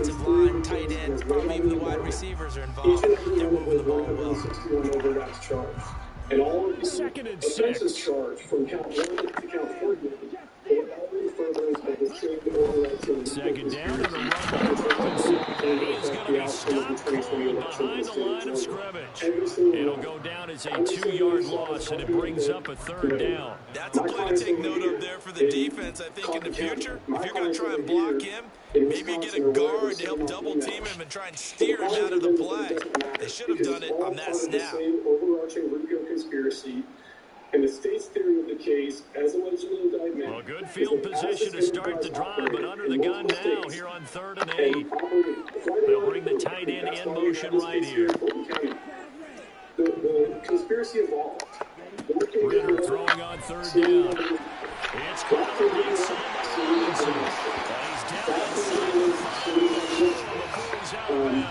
offensive line, tight ends, probably even the wide receivers are involved. They're moving the ball well. And all of the Second and offensive 6. charge from count 1 to count 3 Second down and a run by Robinson. And he is going to be stopped cold behind the line of scrimmage. It'll go down as a 2-yard loss, and it brings up a third down. That's a play to take note of there for the defense, I think, in the future. If you're going to try and block him, maybe get a guard to help double team him and try and steer him out of the play. They should have done it on that snap. Overarching RICO conspiracy and the state's theory of the case as alleged in the indictment. Well, good field position to start the drive, but under the gun now here on 3rd and 8. They'll bring the tight end in motion right here. The conspiracy evolved. Ritter throwing on 3rd down. It's caught on the right side by Robinson. He's down inside the 5 before he's out of bounds.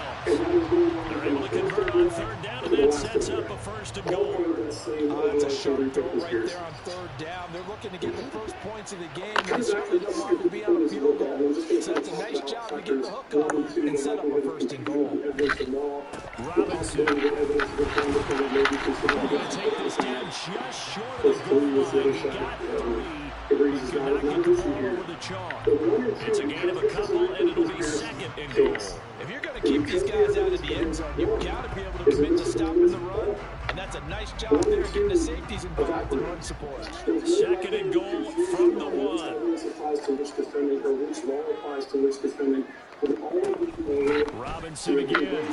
They're able to convert on 3rd down, and that sets up a 1st and goal. That's a sharp throw right there on 3rd down. They're looking to get the first points of the game, and they certainly don't want to be on a field goal. So that's a nice job to get the hook on and set up a 1st and goal. Robinson. We're going to take this down just short of the goal line. He got 3. He could not get the ball over the chalk. It's a gain of a couple, and it'll be 2nd and goal. If you're going to keep these guys out of the end zone, you've got to be able to commit to stopping the run, and that's a nice job there getting the safeties involved in run support. 2nd and goal from the 1. Robinson again.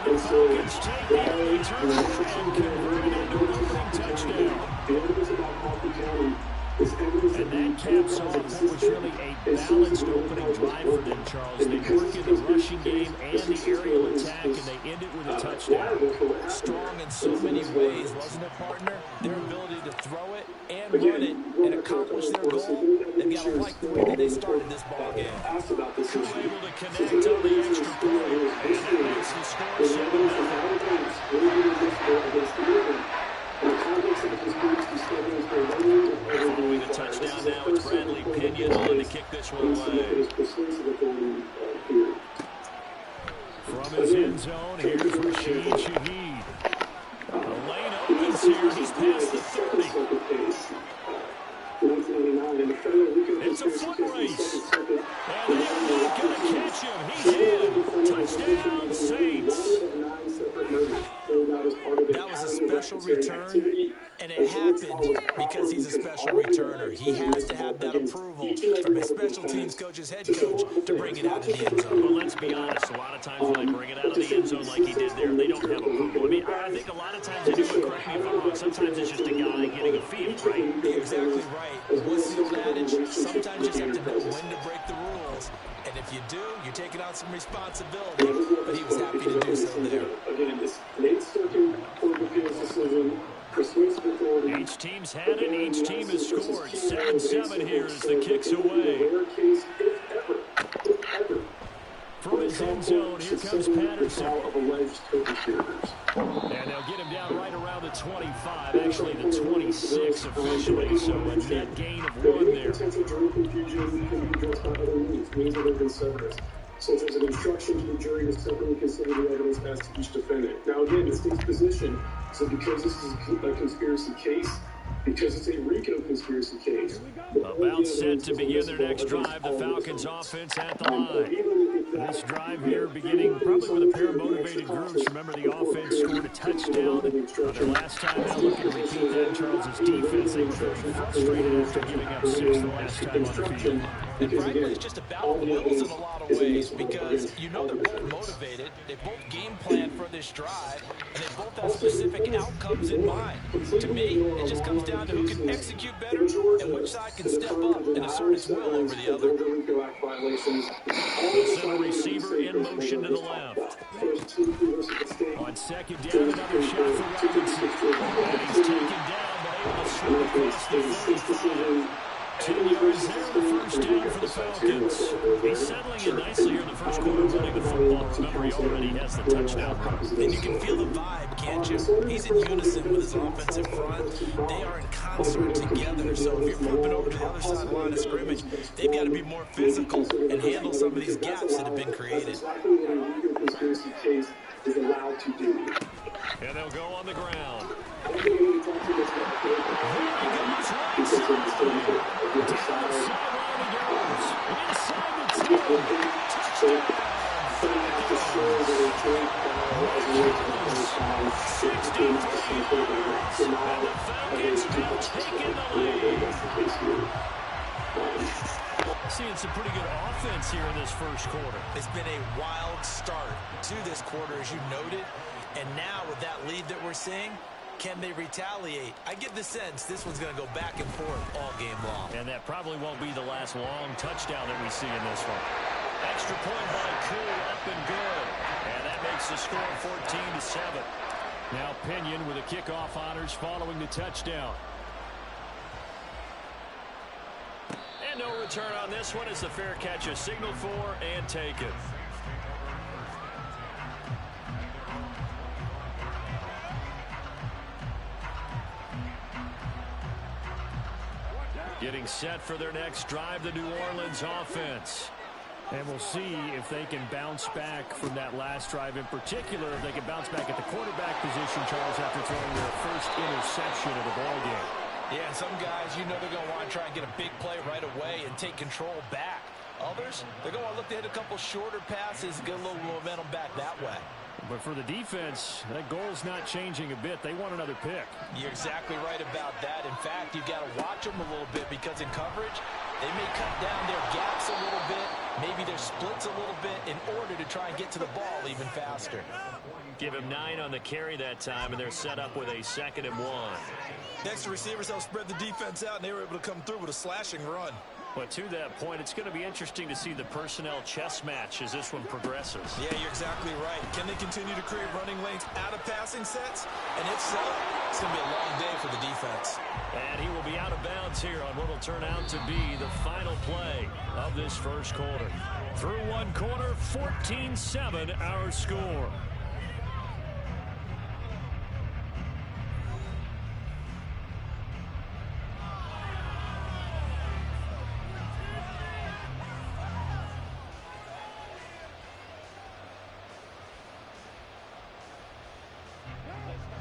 And the Falcons take the early turnover and convert it into an opening touchdown. And that caps off what was really a balanced opening drive for them, Charles. They worked in the rushing game and the aerial attack, and they ended with a touchdown. Strong in so many ways, wasn't it, partner? Their ability to throw it and run it and accomplish their goal. They've got to like the way that they started this ball game. Able to connect on the extra point, and that makes the score 7-0. Following the touchdown now, it's Bradley Pinion on to kick this one away. From his end zone, here's Rashid Shaheed. The lane opens here. He's past the 30. It's a foot race. And they're not going to catch him. He's in. Touchdown, Saints. That was a special return, and it happened because he's a special returner. He has to have that approval from his special teams coach's head coach to bring it out of the end zone. Well, let's be honest. A lot of times when they bring it out of the end zone like he did there, they don't have approval. I mean, I think a lot of times they do, but correct me if I'm wrong, sometimes it's just a guy getting a field, right? You're exactly right. What's the old adage? Sometimes you just have to know when to break the rules. And if you do, you're taking on some responsibility. But he was happy to do so there. Again, this late second court of appeals decision. Each team's had it. Each team has scored. 7-7 here as the kick's away. From his end zone, here comes Patterson. And they'll get him down right around the 25, actually the 26 officially, so a net gain of 1 there. Such as an instruction to the jury to separately consider the evidence as to each defendant. Now again, the state's position, so because this is a conspiracy case, because it's a RICO conspiracy case. About set to begin their next drive, the Falcons offense at the line. This drive here beginning probably with a pair of motivated groups. Remember, the offense scored a touchdown. Their last time out, looking to repeat that in Charles' defense. They were very frustrated after giving up 6 the last time on the field. And frankly, it's just a battle of wills in a lot of ways because you know they're both motivated, they both game plan for this drive, and they both have specific outcomes in mind. To me, it just comes down to who can execute better and which side can step up and assert its will over the other. The center receiver in motion to the left. On 2nd down, another shot for Robinson. And he's taken down, but able to swing across the 35. 10 yards there, the first down for the Falcons. He's settling in nicely here in the first quarter, running the football. Remember, he already has the touchdown run. And you can feel the vibe, can't you? He's in unison with his offensive front. They are in concert together. So if you're flipping over to the other side line of scrimmage, they've got to be more physical and handle some of these gaps that have been created. And they'll go on the ground. Seeing some pretty good offense here in this first quarter. It's been a wild start to this quarter, as you noted. And now with that lead that we're seeing, can they retaliate? I get the sense this one's going to go back and forth all game long. And that probably won't be the last long touchdown that we see in this one. Extra point by Koo, up and good. And that makes the score 14-7. Now Pinion with the kickoff honors following the touchdown. And no return on this one as the fair catch is signaled for and taken. Getting set for their next drive, the New Orleans offense. And we'll see if they can bounce back from that last drive. In particular, if they can bounce back at the quarterback position, Charles, after throwing their first interception of the ball game. Yeah, some guys, you know they're going to want to try and get a big play right away and take control back. Others, they're going to look to hit a couple shorter passes, get a little momentum back that way. But for the defense, that goal's not changing a bit. They want another pick. You're exactly right about that. In fact, you've got to watch them a little bit because in coverage, they may cut down their gaps a little bit, maybe their splits a little bit in order to try and get to the ball even faster. Give him 9 on the carry that time, and they're set up with a 2nd and 1. Next, the receivers help spread the defense out, and they were able to come through with a slashing run. But to that point, it's going to be interesting to see the personnel chess match as this one progresses. Yeah, you're exactly right. Can they continue to create running lanes out of passing sets? And if so, it's going to be a long day for the defense. And he will be out of bounds here on what will turn out to be the final play of this first quarter. Through one quarter, 14-7 our score.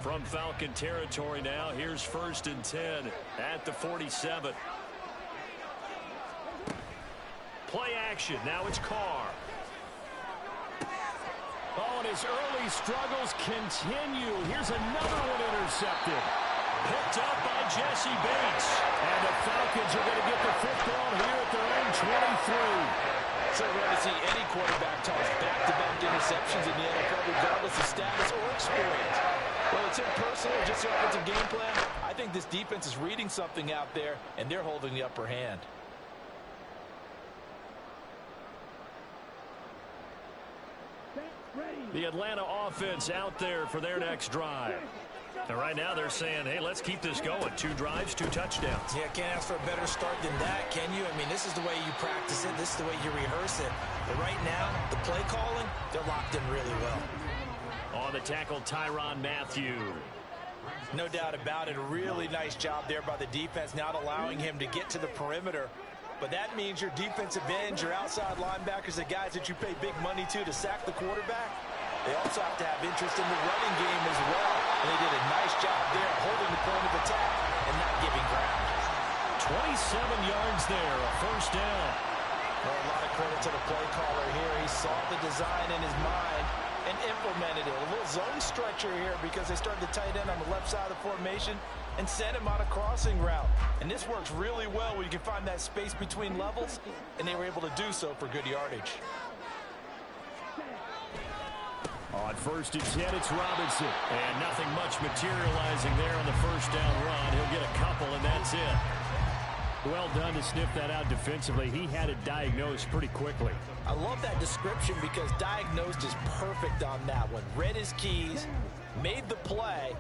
From Falcon territory now, here's 1st and 10 at the 47. Play action, now it's Carr. Oh, and his early struggles continue. Here's another one intercepted. Picked up by Jesse Bates. And the Falcons are going to get the football here at their own 23. So rare to see any quarterback toss back-to-back interceptions in the NFL, regardless of status or experience. Well, it's impersonal, just the offensive game plan. I think this defense is reading something out there, and they're holding the upper hand. The Atlanta offense out there for their next drive. And right now they're saying, hey, let's keep this going. 2 drives, 2 touchdowns. Yeah, can't ask for a better start than that, can you? I mean, this is the way you practice it. This is the way you rehearse it. But right now, the play calling, they're locked in really well. On the tackle, Tyrann Mathieu. No doubt about it. A really nice job there by the defense, not allowing him to get to the perimeter. But that means your defensive ends, your outside linebackers, the guys that you pay big money to sack the quarterback, they also have to have interest in the running game as well. And they did a nice job there holding the point of attack and not giving ground. 27 yards there, a 1st down. Well, a lot of credit to the play caller here. He saw the design in his mind and implemented it. A little zone stretcher here because they started the tight end on the left side of the formation and sent him on a crossing route. And this works really well where you can find that space between levels, and they were able to do so for good yardage. On 1st and 10, it's Robinson. And nothing much materializing there on the 1st down run. He'll get a couple, and that's it. Well done to sniff that out defensively. He had it diagnosed pretty quickly. I love that description because diagnosed is perfect on that one. Read his keys, made the play,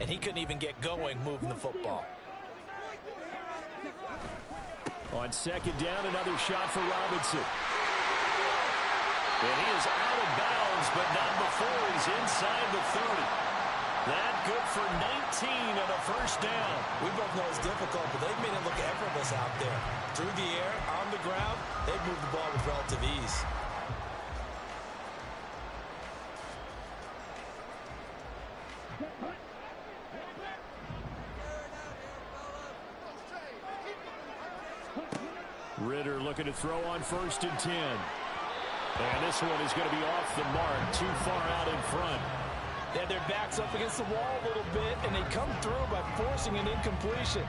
and he couldn't even get going moving the football. On second down, another shot for Robinson. And he is out of bounds, but not before he's inside the 30. That good for 19 and a first down. We both know it's difficult, but they've made it look effortless out there. Through the air, on the ground, they've moved the ball with relative ease. Ritter looking to throw on 1st and 10. And this one is going to be off the mark, too far out in front. They have their backs up against the wall a little bit, and they come through by forcing an incompletion.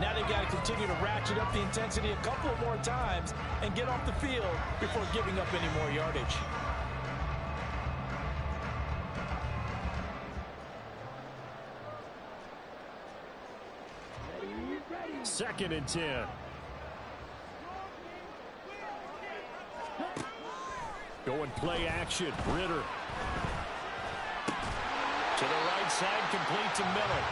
Now they've got to continue to ratchet up the intensity a couple of more times and get off the field before giving up any more yardage. Second and 10. Going play action. Ritter. To the right side, complete to Miller.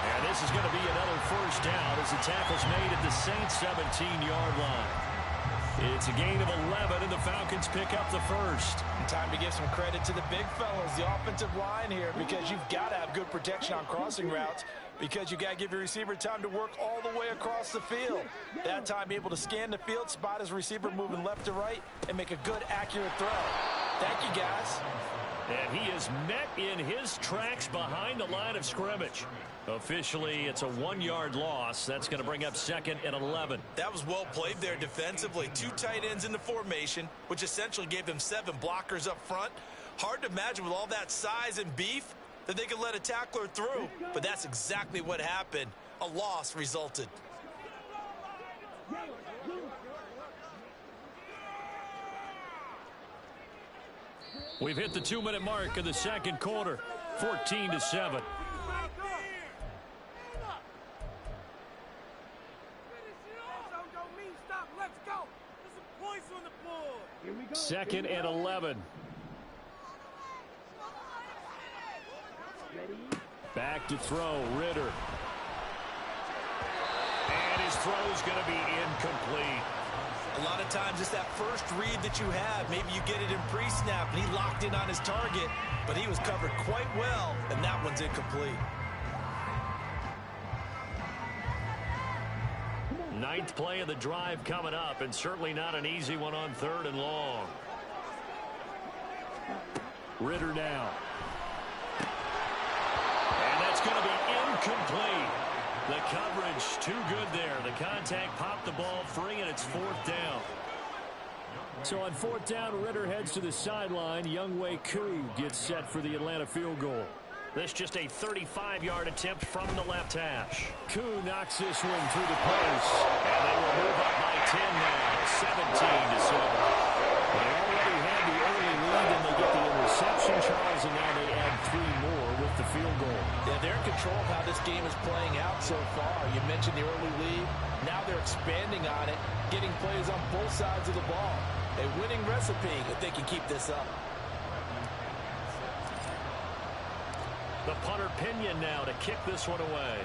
And this is going to be another first down as the tackle's made at the Saints' 17-yard line. It's a gain of 11, and the Falcons pick up the first. Time to give some credit to the big fellas, the offensive line here, because you've got to have good protection on crossing routes, because you got to give your receiver time to work all the way across the field. That time able to scan the field, spot his receiver moving left to right, and make a good, accurate throw. Thank you, guys. And he is met in his tracks behind the line of scrimmage. Officially, it's a 1-yard loss. That's going to bring up 2nd and 11. That was well played there defensively. 2 tight ends in the formation, which essentially gave them 7 blockers up front. Hard to imagine with all that size and beef that they could let a tackler through. But that's exactly what happened. A loss resulted. We've hit the 2-minute mark of the second quarter. 14-7. Second and 11. Back to throw, Ritter. And his throw is going to be incomplete. A lot of times it's that first read that you have. Maybe you get it in pre-snap, and he locked in on his target, but he was covered quite well, and that one's incomplete. 9th play of the drive coming up, and certainly not an easy one on 3rd and long. Ritter now. And that's going to be incomplete. The coverage too good there. The contact popped the ball free, and it's 4th down. So on 4th down, Ritter heads to the sideline. Younghoe Koo gets set for the Atlanta field goal. This just a 35-yard attempt from the left hash. Koo knocks this one through the post. And they will move up by 10 now, 17-7. They already had the early lead, and they get the interception, Charles, and now they add 3 more with the field goal. Yeah, they're in control of how this game is playing out so far. You mentioned the early lead. Now they're expanding on it, getting plays on both sides of the ball. A winning recipe if they can keep this up. The punter Pinion now to kick this one away.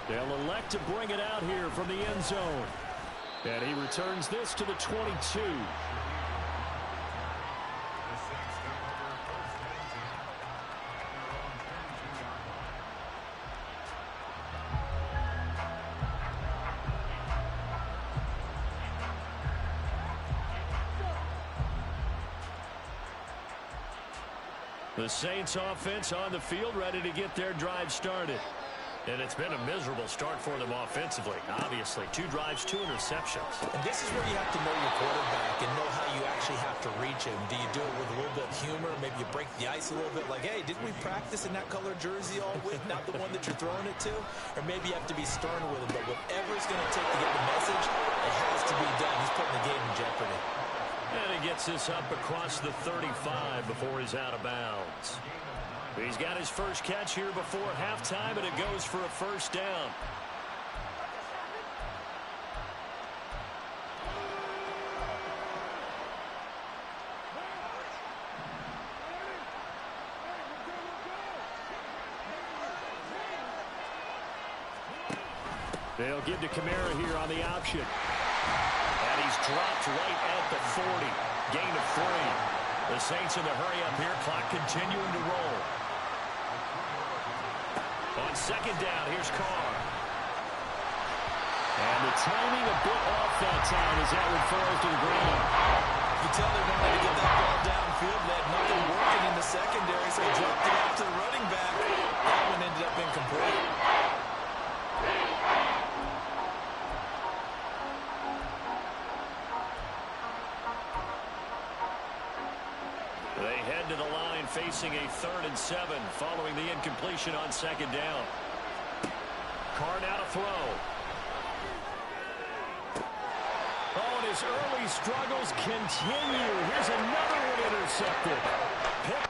They'll elect to bring it out here from the end zone. And he returns this to the 22. The Saints offense on the field, ready to get their drive started. And it's been a miserable start for them offensively. Obviously, 2 drives, 2 interceptions. And this is where you have to know your quarterback and know how you actually have to reach him. Do you do it with a little bit of humor? Maybe you break the ice a little bit, like, hey, didn't we practice in that color jersey all week, not the one that you're throwing it to? Or maybe you have to be stern with him. But whatever it's going to take to get the message, it has to be done. He's putting the game in jeopardy. And he gets this up across the 35 before he's out of bounds. He's got his first catch here before halftime, and it goes for a first down. They'll give to Kamara here on the option. And he's dropped right at the 40. Gain of 3. The Saints in the hurry up here. Clock continuing to roll. On second down, here's Carr. And the timing a bit off that time as that one falls to the ground. You tell they wanted to get that ball downfield. They had nothing working in the secondary, so they dropped it out to the running back. That one ended up incomplete. They head to the line facing a 3rd and 7 following the incompletion on second down. Carr now to throw. Oh, and his early struggles continue. Here's another one intercepted. Pick.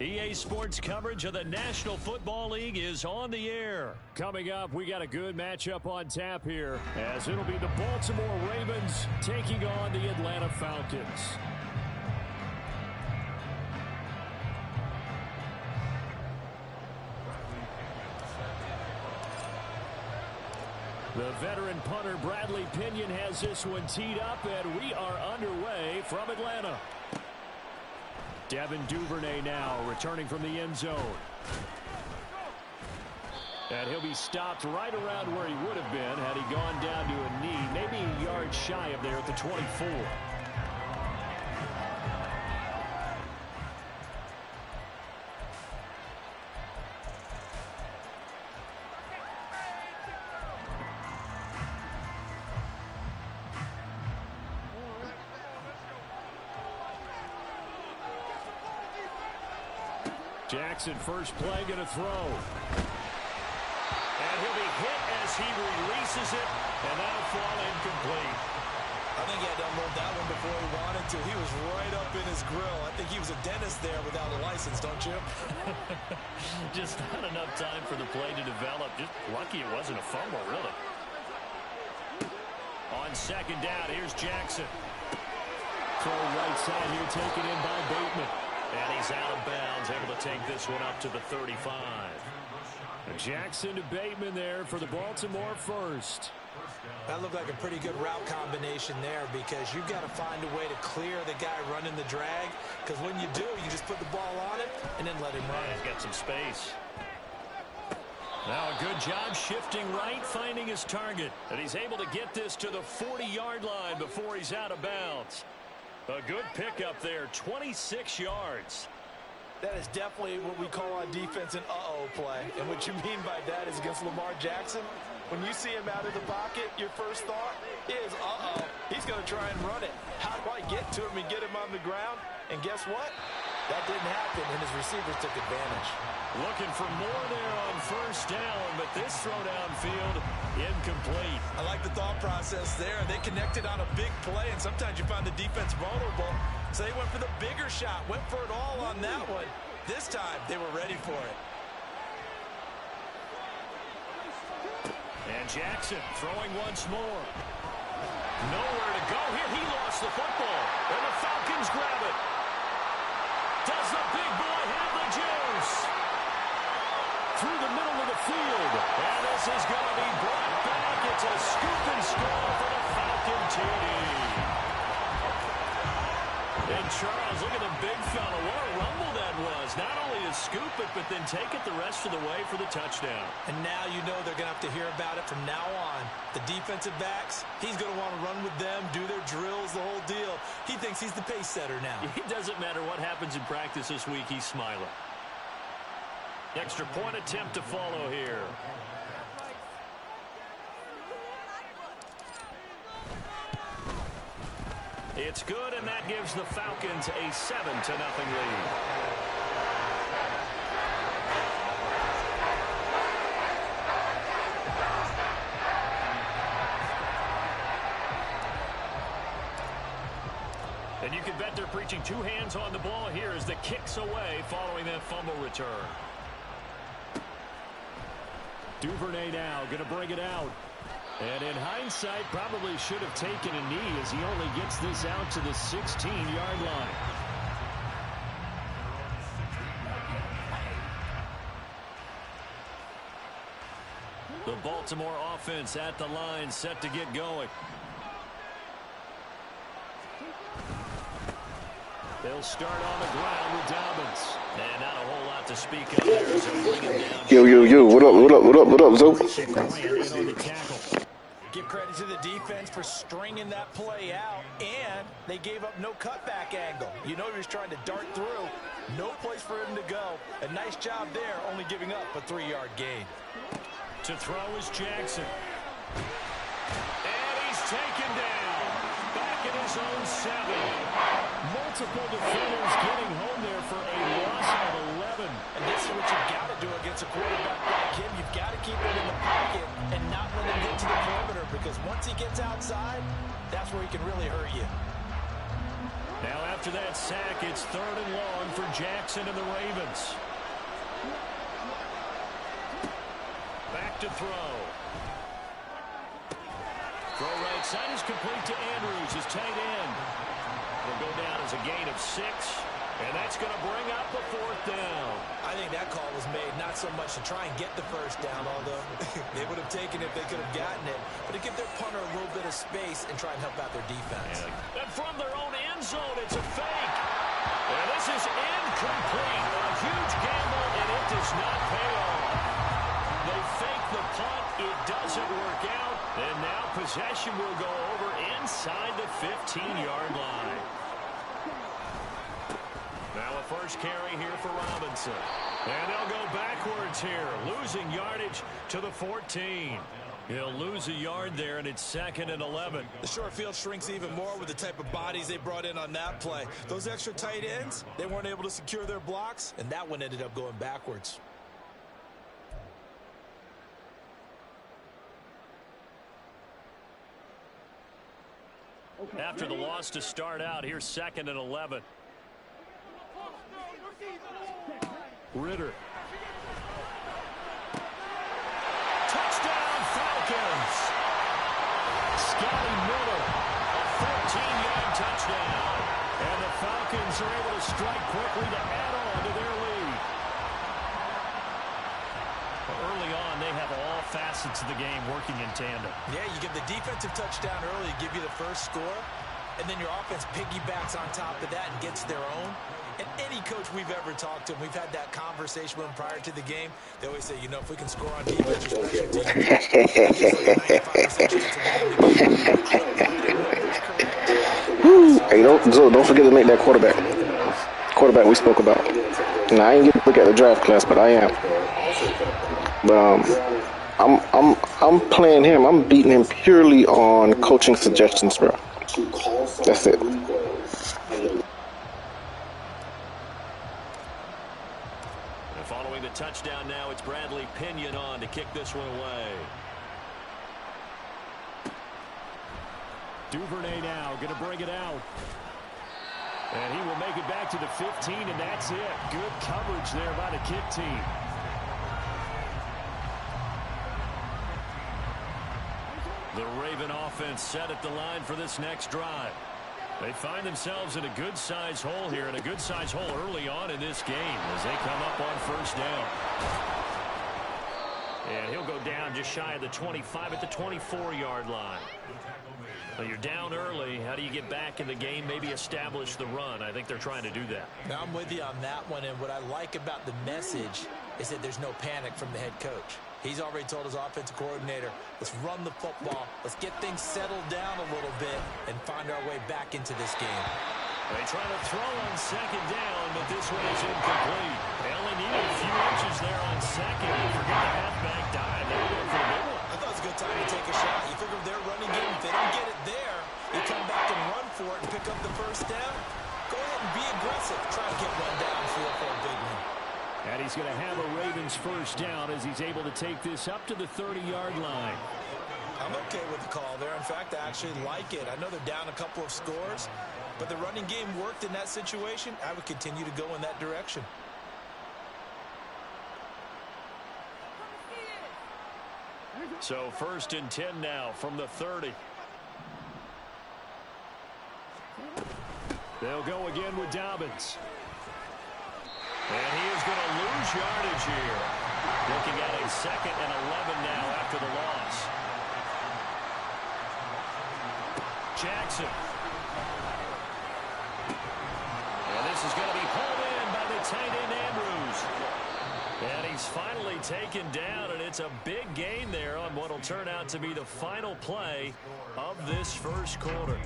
EA Sports coverage of the National Football League is on the air. Coming up, we got a good matchup on tap here, as it'll be the Baltimore Ravens taking on the Atlanta Falcons. The veteran punter Bradley Pinion has this one teed up, and we are underway from Atlanta. Devin Duvernay now returning from the end zone. And he'll be stopped right around where he would have been had he gone down to a knee, maybe a yard shy of there at the 24. Jackson, first play, going to throw. And he'll be hit as he releases it, and that'll fall incomplete. I think he had to unload that one before he wanted to. He was right up in his grill. I think he was a dentist there without a license, don't you? Just not enough time for the play to develop. Just lucky it wasn't a fumble, really. On second down, here's Jackson. Throw right side here, taken in by Bateman. And he's out of bounds, able to take this one up to the 35. Jackson to Bateman there for the Baltimore first. That looked like a pretty good route combination there, because you've got to find a way to clear the guy running the drag, because when you do, you just put the ball on him and then let him run. He's got some space. Now a good job shifting right, finding his target. And he's able to get this to the 40-yard line before he's out of bounds. A good pickup there, 26 yards. That is definitely what we call on defense an uh-oh play. And what you mean by that is against Lamar Jackson, when you see him out of the pocket, your first thought is, uh-oh, he's going to try and run it. How do I get to him and get him on the ground? And guess what? That didn't happen, and his receivers took advantage. Looking for more there on first down, but this throw downfield incomplete. I like the thought process there. They connected on a big play, and sometimes you find the defense vulnerable. So they went for the bigger shot, went for it all on that one. This time, they were ready for it. And Jackson throwing once more. Nowhere to go here. He lost the football, and the Falcons grab it. Does the big boy have the juice? Through the middle of the field. And this is going to be brought back. It's a scoop and score for the Falcon TD. And Charles, look at the big fella. What a run scoop it, but then take it the rest of the way for the touchdown. And now you know they're going to have to hear about it from now on. The defensive backs, he's going to want to run with them, do their drills, the whole deal. He thinks he's the pace setter now. It doesn't matter what happens in practice this week, he's smiling. Extra point attempt to follow here. It's good, and that gives the Falcons a 7-0 lead. And you can bet they're preaching two hands on the ball here as the kick's away following that fumble return. Duvernay now going to bring it out. And in hindsight, probably should have taken a knee as he only gets this out to the 16-yard line. The Baltimore offense at the line, set to get going. They'll start on the ground with Dobbins. And not a whole lot to speak of there. So bring him down. Yo. What up, Zoe? Give credit to the defense for stringing that play out, and they gave up no cutback angle. You know he was trying to dart through. No place for him to go. A nice job there, only giving up a 3-yard gain. To throw is Jackson. And he's taken down. Back at his own 7. Multiple defenders getting home there for a loss of 11. And this is what you've got to do against a quarterback like him. You've got to keep him in the pocket and not let him get to the perimeter, because once he gets outside, that's where he can really hurt you. Now after that sack, it's 3rd and long for Jackson and the Ravens. Back to throw. Throw right side is complete to Andrews, his tight end. Will go down as a gain of 6, and that's going to bring up the 4th down. I think that call was made not so much to try and get the first down, although they would have taken it if they could have gotten it, but to give their punter a little bit of space and try and help out their defense. And from their own end zone, it's a fake. And this is incomplete. A huge gamble, and it does not pay off. They fake the punt. It doesn't work out. And now possession will go over inside the 15-yard line. Now a first carry here for Robinson. And they'll go backwards here, losing yardage to the 14. He'll lose a yard there, and it's 2nd and 11. The short field shrinks even more with the type of bodies they brought in on that play. Those extra tight ends, they weren't able to secure their blocks, and that one ended up going backwards. After the loss to start out, here's 2nd and 11. Ritter. Touchdown, Falcons. Scotty Miller, a 14-yard touchdown. And the Falcons are able to strike quickly to add on to their lead. Early on, they have all facets of the game working in tandem. Yeah, you give the defensive touchdown early, give you the first score, and then your offense piggybacks on top of that and gets their own. And any coach we've ever talked to, we've had that conversation with them prior to the game, they always say, you know, if we can score on defense or special teams, Hey, don't forget to make that quarterback we spoke about. Now, I ain't get to look at the draft class, but I am. But I'm playing him. I'm beating him purely on coaching suggestions, bro. That's it. Following the touchdown now, it's Bradley Pinion on to kick this one away. Duvernay now going to bring it out. And he will make it back to the 15, and that's it. Good coverage there by the kick team. The Raven offense set at the line for this next drive. They find themselves in a good-sized hole here, and a good-sized hole early on in this game as they come up on 1st down. And he'll go down just shy of the 25 at the 24-yard line. Well, you're down early. How do you get back in the game, maybe establish the run? I think they're trying to do that. Now, I'm with you on that one, and what I like about the message is that there's no panic from the head coach. He's already told his offensive coordinator, let's run the football, let's get things settled down a little bit, and find our way back into this game. They try to throw on second down, but this one is incomplete. They only needed a few inches there on second. You forget the halfback dive. They were going for the big one. I thought it was a good time to take a shot. You figure their running game, if they don't get it there, you come back and run for it and pick up the first down. Go ahead and be aggressive. Try to get one downfield for a big one. And he's going to have a Ravens first down as he's able to take this up to the 30-yard line. I'm okay with the call there. In fact, I actually like it. I know they're down a couple of scores, but the running game worked in that situation. I would continue to go in that direction. So 1st and 10 now from the 30. They'll go again with Dobbins. And he is going to lose yardage here. Looking at a 2nd and 11 now after the loss. Jackson. And this is going to be pulled in by the tight end Andrews. And he's finally taken down, and it's a big gain there on what will turn out to be the final play of this first quarter.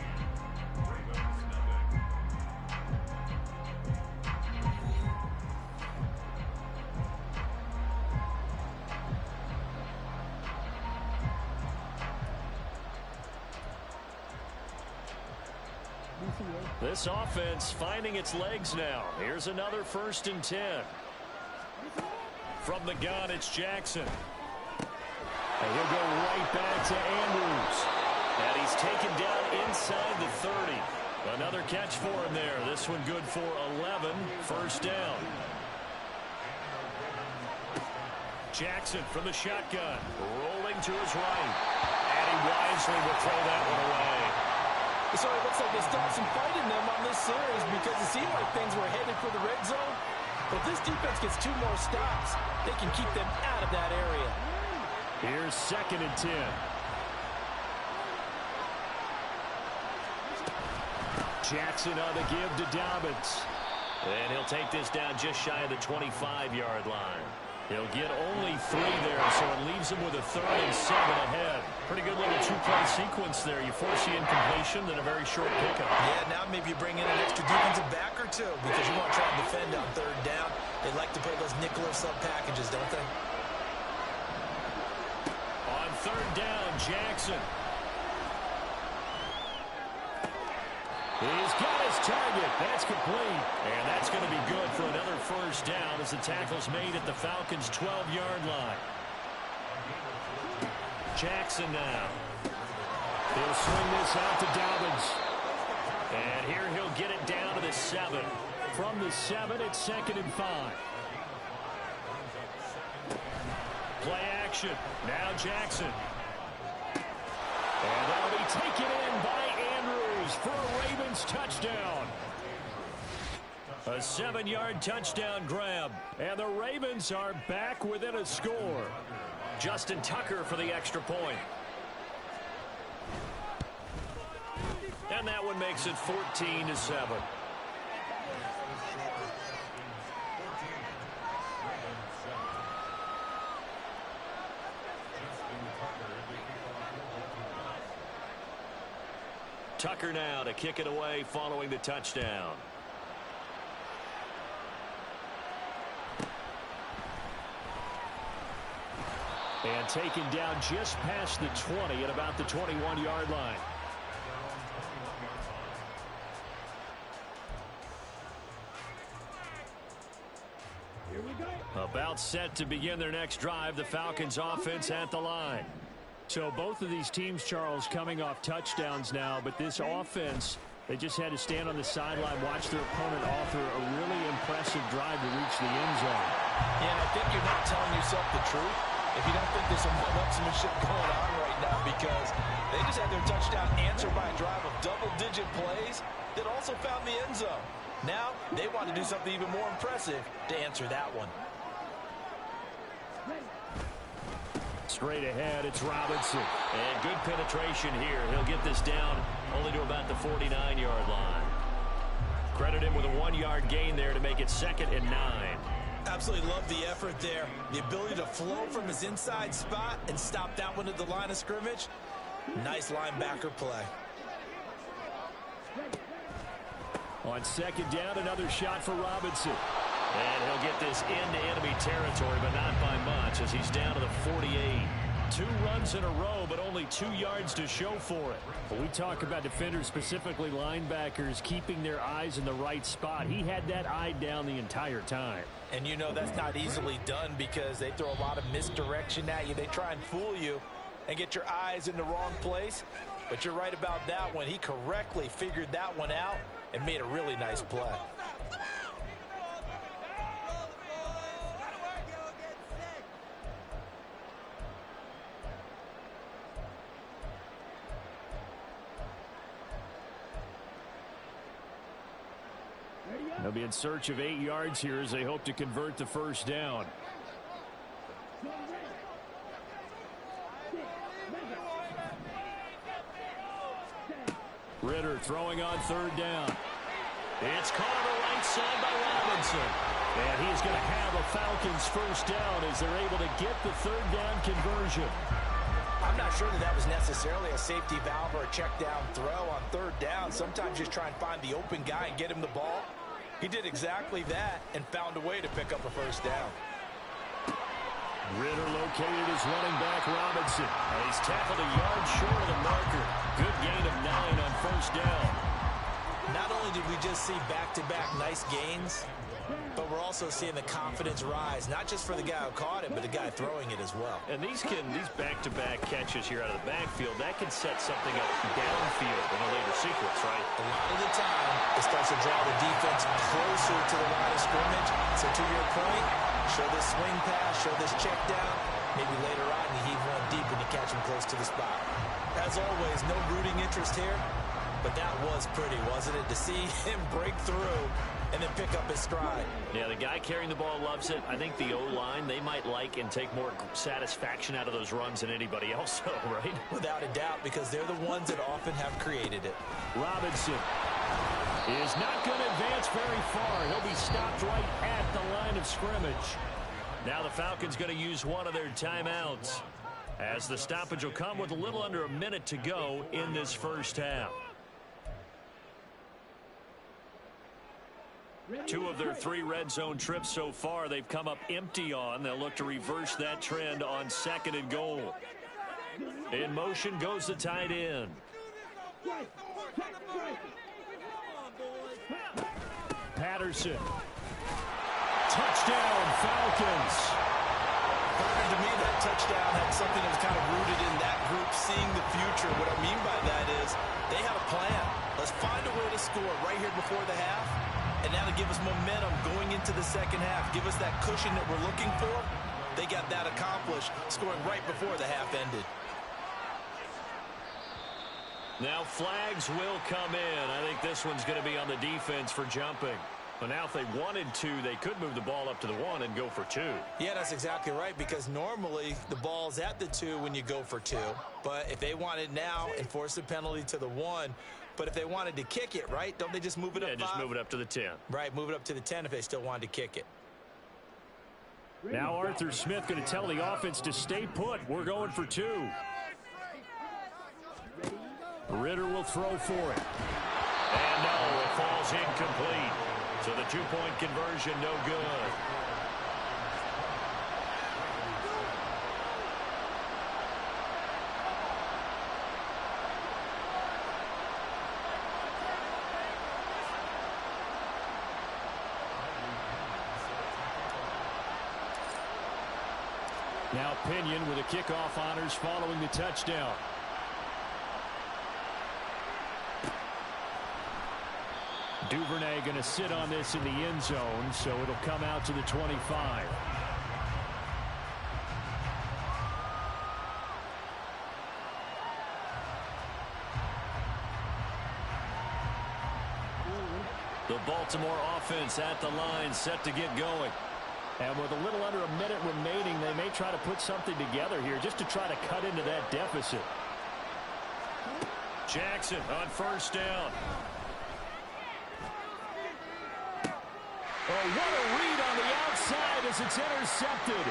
This offense finding its legs now. Here's another 1st and 10. From the gun, it's Jackson. And he'll go right back to Andrews. And he's taken down inside the 30. Another catch for him there. This one good for 11. First down. Jackson from the shotgun. Rolling to his right. And he wisely will throw that one away. So it looks like they still have some fight in them on this series because it seemed like things were headed for the red zone. But if this defense gets 2 more stops, they can keep them out of that area. Here's 2nd and 10. Jackson on the give to Dobbins. And he'll take this down just shy of the 25-yard line. He'll get only 3 there, so it leaves him with a 3rd and 7 ahead. Pretty good little 2-play sequence there. You force the incompletion, then a very short pickup. Yeah, now maybe you bring in an extra defensive back or 2 because you want to try and defend on 3rd down. They like to play those nickel or sub packages, don't they? On 3rd down, Jackson. He's got his target. That's complete. And that's going to be good for another first down as the tackle's made at the Falcons' 12-yard line. Jackson now. He'll swing this out to Dobbins. And here he'll get it down to the 7. From the 7, it's 2nd and 5. Play action. Now Jackson. And that'll be taken in by Andrews for a Ravens touchdown. A 7-yard touchdown grab. And the Ravens are back within a score. Justin Tucker for the extra point. And that one makes it 14-7. Tucker now to kick it away following the touchdown. And taken down just past the 20 at about the 21-yard line. Here we go. About set to begin their next drive. The Falcons offense at the line. So both of these teams, Charles, coming off touchdowns now, but this offense, they just had to stand on the sideline, watch their opponent author a really impressive drive to reach the end zone. Yeah, and I think you're not telling yourself the truth if you don't think there's some one-upsmanship going on right now, because they just had their touchdown answered by a drive of double-digit plays that also found the end zone. Now they want to do something even more impressive to answer that one. Straight ahead, it's Robinson. And good penetration here. He'll get this down only to about the 49-yard line. Credit him with a 1-yard gain there to make it 2nd and 9. Absolutely love the effort there. The ability to flow from his inside spot and stop that one at the line of scrimmage. Nice linebacker play. On 2nd down, another shot for Robinson. And he'll get this into enemy territory, but not by much as he's down to the 48. 2 runs in a row, but only 2 yards to show for it. When we talk about defenders, specifically linebackers, keeping their eyes in the right spot, he had that eye down the entire time. And you know that's not easily done because they throw a lot of misdirection at you. They try and fool you and get your eyes in the wrong place. But you're right about that one. He correctly figured that one out and made a really nice play. They'll be in search of 8 yards here as they hope to convert the first down. Ritter throwing on 3rd down. It's caught on the right side by Robinson. And he's going to have a Falcons first down as they're able to get the 3rd down conversion. I'm not sure that was necessarily a safety valve or a check down throw on 3rd down. Sometimes just try and find the open guy and get him the ball. He did exactly that and found a way to pick up a first down. Ritter located his running back Robinson. And he's tackled a yard short of the marker. Good gain of 9 on first down. Not only did we just see back-to-back nice gains, but we're also seeing the confidence rise, not just for the guy who caught it, but the guy throwing it as well. And these back-to-back catches here out of the backfield, that can set something up downfield in a later sequence, right? A lot of the time, it starts to draw the defense closer to the line of scrimmage. So to your point, show this swing pass, show this check down. Maybe later on you heave one deep when you catch him close to the spot. As always, no rooting interest here, but that was pretty, wasn't it? To see him break through and then pick up his stride. Yeah, the guy carrying the ball loves it. I think the O-line, they might like and take more satisfaction out of those runs than anybody else, right? Without a doubt, because they're the ones that often have created it. Robinson is not going to advance very far. He'll be stopped right at the line of scrimmage. Now the Falcons going to use one of their timeouts, as the stoppage will come with a little under a minute to go in this first half. 2 of their 3 red zone trips so far, they've come up empty on. They'll look to reverse that trend on 2nd and goal. In motion goes the tight end. Patterson. Touchdown, Falcons. To me, that touchdown had something that was kind of rooted in that group seeing the future. What I mean by that is they have a plan. Let's find a way to score right here before the half. And now to give us momentum going into the second half. Give us that cushion that we're looking for. They got that accomplished, scoring right before the half ended. Now flags will come in. I think this one's going to be on the defense for jumping. But now if they wanted to, they could move the ball up to the 1 and go for 2. Yeah, that's exactly right, because normally the ball's at the 2 when you go for 2. But if they wanted now, enforce the penalty to the 1. But if they wanted to kick it, right, don't they just move it up 5? Yeah, just move it up to the 10. Right, move it up to the 10 if they still wanted to kick it. Now Arthur Smith going to tell the offense to stay put. We're going for 2. Ritter will throw for it. And no, it falls incomplete. So the 2-point conversion, no good. Now Pinion with the kickoff honors following the touchdown. Duvernay going to sit on this in the end zone, so it'll come out to the 25. The Baltimore offense at the line, set to get going. And with a little under a minute remaining, they may try to put something together here just to try to cut into that deficit. Jackson on first down. Oh, what a read on the outside as it's intercepted.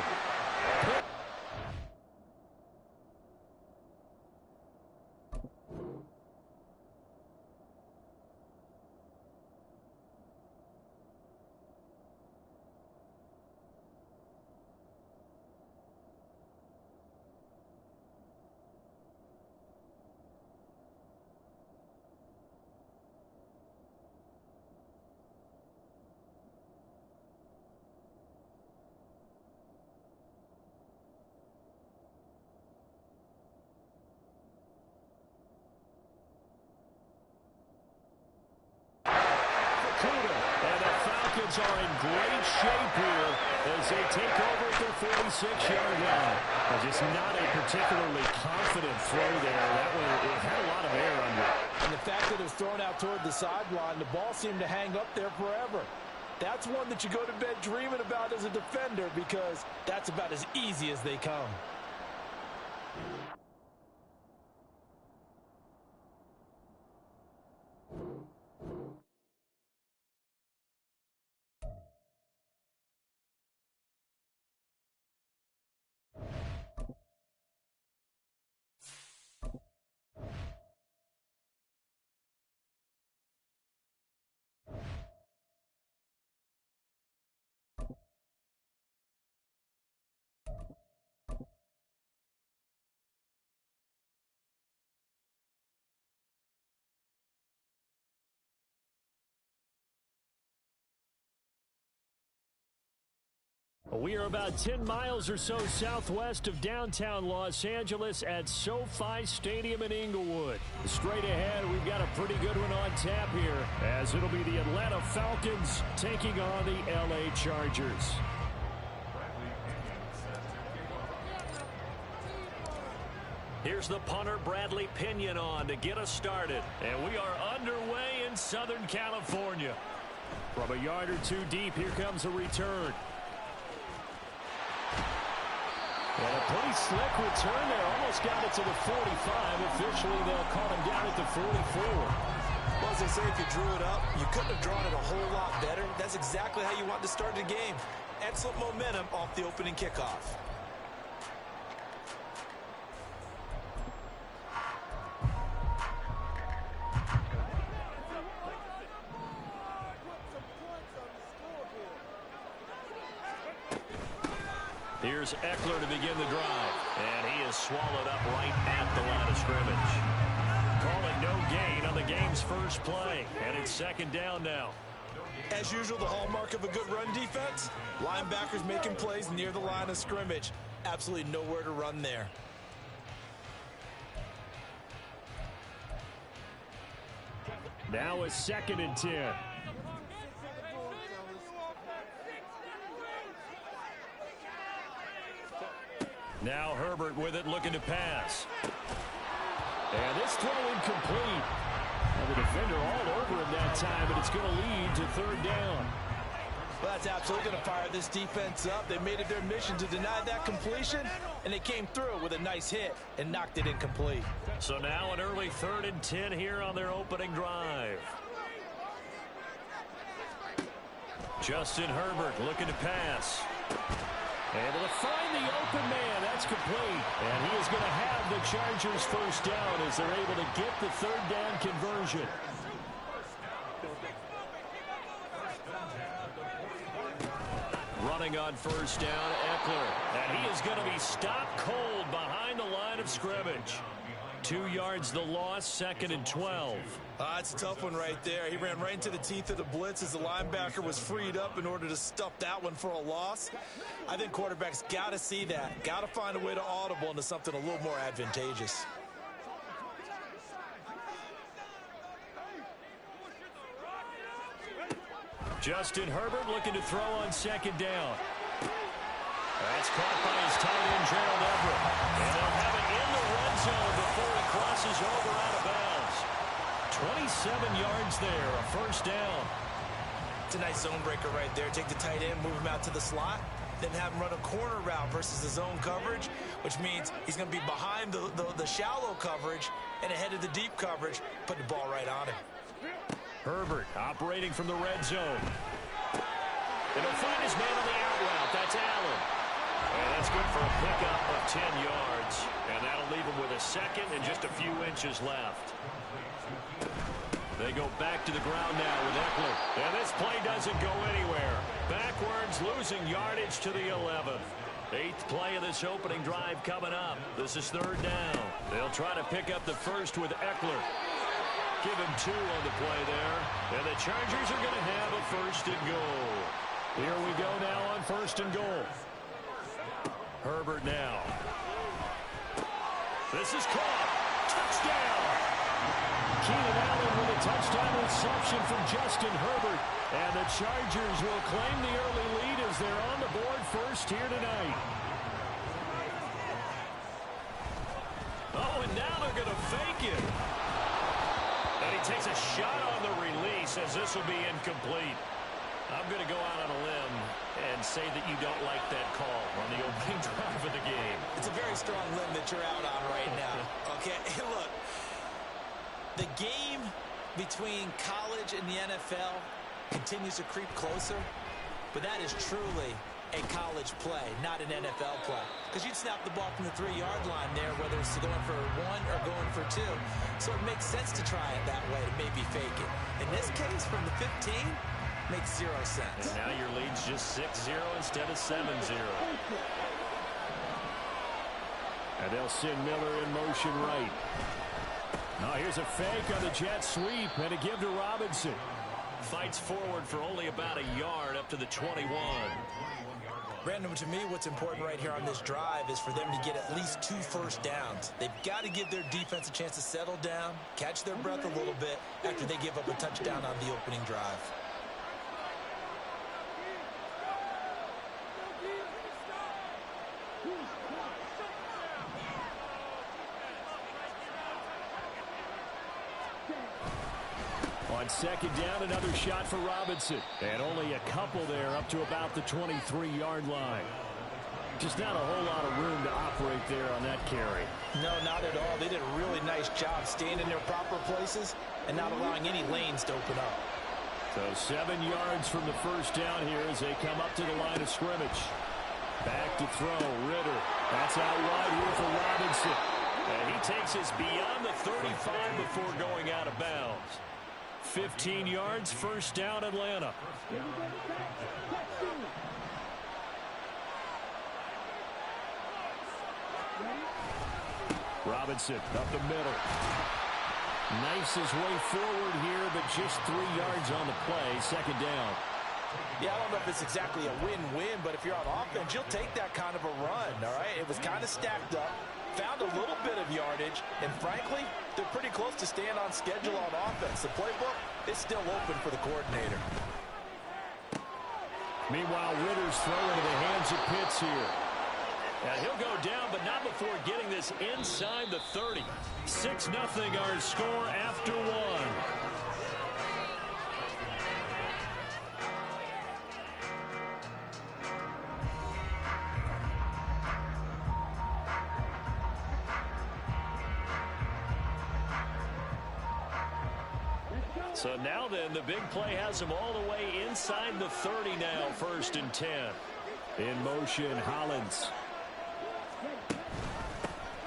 And the Falcons are in great shape here as they take over at their 46-yard line. Just not a particularly confident throw there. That one, it had a lot of air under it. And the fact that it was thrown out toward the sideline, the ball seemed to hang up there forever. That's one that you go to bed dreaming about as a defender because that's about as easy as they come. We are about 10 miles or so southwest of downtown Los Angeles at SoFi Stadium in Inglewood. Straight ahead, we've got a pretty good one on tap here, as it'll be the Atlanta Falcons taking on the LA Chargers. Here's the punter, Bradley Pinion, on to get us started. And we are underway in Southern California. From a yard or two deep, here comes a return. And a pretty slick return there. Almost got it to the 45. Officially, they'll call him down at the 44. Well, as they say, if you drew it up, you couldn't have drawn it a whole lot better. That's exactly how you want to start the game. Excellent momentum off the opening kickoff. Here's Eckler to begin the drive. And he is swallowed up right at the line of scrimmage. Calling no gain on the game's first play. And it's second down now. As usual, the hallmark of a good run defense, linebackers making plays near the line of scrimmage. Absolutely nowhere to run there. Now it's 2nd and 10. Now Herbert with it, looking to pass. And this throw incomplete. And the defender all over him that time, but it's going to lead to 3rd down. Well, that's absolutely going to fire this defense up. They made it their mission to deny that completion, and they came through with a nice hit and knocked it incomplete. So now an early 3rd and 10 here on their opening drive. Justin Herbert looking to pass. Able to find the open man. That's complete. And he is going to have the Chargers first down as they're able to get the 3rd down conversion. Running on first down, Eckler. And he is going to be stopped cold behind the line of scrimmage. 2 yards the loss, 2nd and 12. It's a tough one right there. He ran right into the teeth of the blitz as the linebacker was freed up in order to stuff that one for a loss. I think quarterbacks got to see that. Got to find a way to audible into something a little more advantageous. Justin Herbert looking to throw on 2nd down. That's caught by his tight end, Gerald Everett. And they'll have it in the red zone before it crosses over out of bounds. 27 yards there, a first down. It's a nice zone breaker right there. Take the tight end, move him out to the slot. then have him run a corner route versus the zone coverage, which means he's going to be behind the shallow coverage and ahead of the deep coverage, put the ball right on him. Herbert operating from the red zone. And he'll find his man on the out route. That's Allen. And that's good for a pickup of 10 yards. And that'll leave him with a second and just a few inches left. They go back to the ground now with Eckler. And this play doesn't go anywhere. Backwards, losing yardage to the 11th. 8th play of this opening drive coming up. This is 3rd down. They'll try to pick up the first with Eckler. Give him 2 on the play there. And the Chargers are going to have a 1st and goal. Here we go now on 1st and goal. Herbert now. This is caught. Touchdown. Keenan Allen with a touchdown reception from Justin Herbert. And the Chargers will claim the early lead as they're on the board first here tonight. Oh, and now they're going to fake it. And he takes a shot on the release as this will be incomplete. I'm going to go out on a limb and say that you don't like that call on the opening drive of the game. It's a very strong limb that you're out on right now. Okay, look, the game between college and the NFL continues to creep closer, but that is truly a college play, not an NFL play. Because you'd snap the ball from the 3-yard line there, whether it's going for 1 or going for 2. So it makes sense to try it that way to maybe fake it. In this case, from the 15, makes 0 sense. And now your lead's just 6-0 instead of 7-0. And they'll send Miller in motion right. Now here's a fake on the jet sweep and a give to Robinson. Fights forward for only about a yard up to the 21. Brandon, to me, what's important right here on this drive is for them to get at least 2 first downs. They've got to give their defense a chance to settle down, catch their breath a little bit after they give up a touchdown on the opening drive. On 2nd down, another shot for Robinson. And only a couple there up to about the 23-yard line. Just not a whole lot of room to operate there on that carry. No, not at all. They did a really nice job staying in their proper places and not allowing any lanes to open up. So 7 yards from the first down here as they come up to the line of scrimmage. Back to throw, Ritter. That's out wide here for Robinson. And he takes us beyond the 35 before going out of bounds. 15 yards, first down, Atlanta. Robinson up the middle. Knifes his way forward here, but just 3 yards on the play, 2nd down. Yeah, I don't know if it's exactly a win-win, but if you're on offense, you'll take that kind of a run, all right? It was kind of stacked up, found a little bit of yardage, and frankly, they're pretty close to staying on schedule on offense. The playbook is still open for the coordinator. Meanwhile, Ritter's throw into the hands of Pitts here. And he'll go down, but not before getting this inside the 30. 6-0 our score after 1. So now then, the big play has him all the way inside the 30 now, 1st and 10. In motion, Hollins.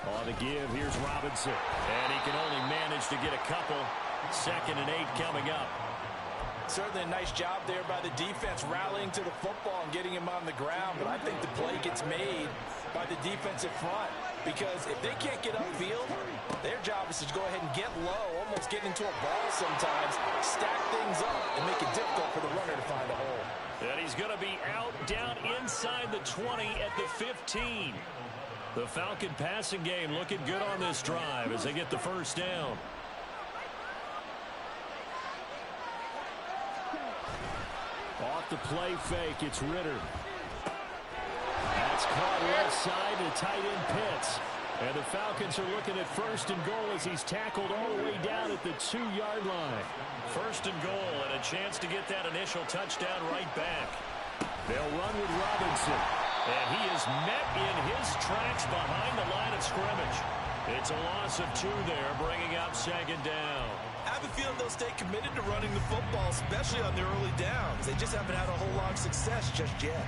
On the give, here's Robinson. And he can only manage to get a couple. 2nd and 8 coming up. Certainly a nice job there by the defense rallying to the football and getting him on the ground. But I think the play gets made by the defensive front. Because if they can't get upfield, their job is to go ahead and get low, almost get into a ball sometimes, stack things up, and make it difficult for the runner to find a hole. And he's going to be out down inside the 20 at the 15. The Falcon passing game looking good on this drive as they get the first down. Off the play fake, it's Ritter. That's caught left side to tight end Pitts. And the Falcons are looking at 1st and goal as he's tackled all the way down at the 2-yard line. 1st and goal and a chance to get that initial touchdown right back. They'll run with Robinson. And he is met in his tracks behind the line of scrimmage. It's a loss of 2 there, bringing up 2nd down. I have a feeling they'll stay committed to running the football, especially on their early downs. They just haven't had a whole lot of success just yet.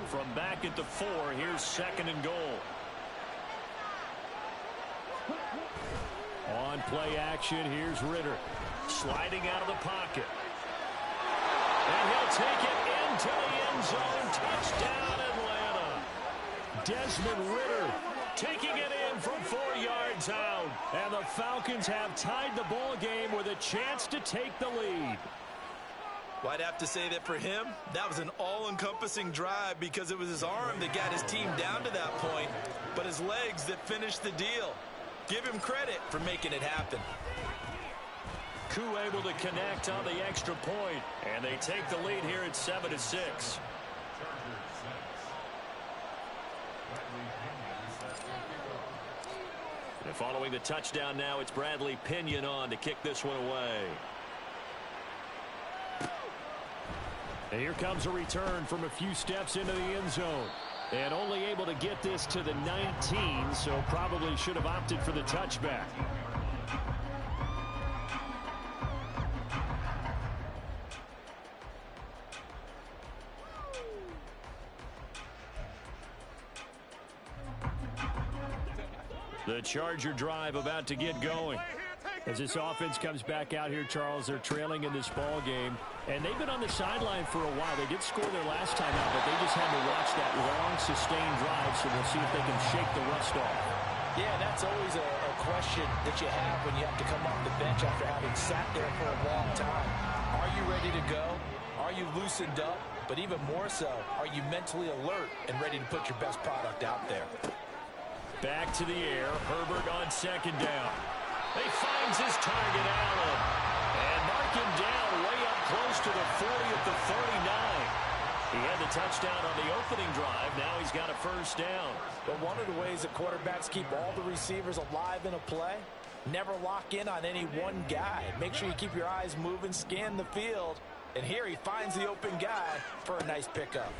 From back at the 4, here's 2nd and goal. On play action, here's Ritter. Sliding out of the pocket. And he'll take it into the end zone. Touchdown, Atlanta. Desmond Ritter taking it in from 4 yards out. And the Falcons have tied the ball game with a chance to take the lead. Well, I'd have to say that for him, that was an all-encompassing drive because it was his arm that got his team down to that point, but his legs that finished the deal. Give him credit for making it happen. Koo able to connect on the extra point, and they take the lead here at 7-6. And following the touchdown now, it's Bradley Pinion on to kick this one away. And here comes a return from a few steps into the end zone. And only able to get this to the 19, so probably should have opted for the touchback. The Charger drive about to get going. As this offense comes back out here, Charles, they're trailing in this ball game. And they've been on the sideline for a while. They did score their last time out, but they just had to watch that long, sustained drive, so we'll see if they can shake the rust off. Yeah, that's always a question that you have when you have to come off the bench after having sat there for a long time. Are you ready to go? Are you loosened up? But even more so, are you mentally alert and ready to put your best product out there? Back to the air. Herbert on 2nd down. He finds his target, Allen. And mark him down way up close to the 40 at the 39. He had the touchdown on the opening drive. Now he's got a first down. But one of the ways that quarterbacks keep all the receivers alive in a play, never lock in on any one guy. Make sure you keep your eyes moving, scan the field. And here he finds the open guy for a nice pickup.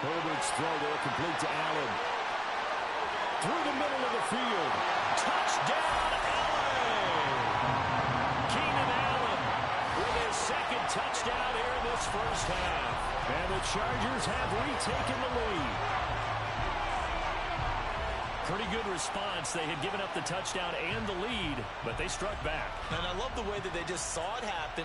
Herbert's throw there complete to Allen. Through the middle of the field. Touchdown, Allen! Keenan Allen with his 2nd touchdown here in this first half. And the Chargers have retaken the lead. Pretty good response. They had given up the touchdown and the lead, but they struck back. And I love the way that they just saw it happen.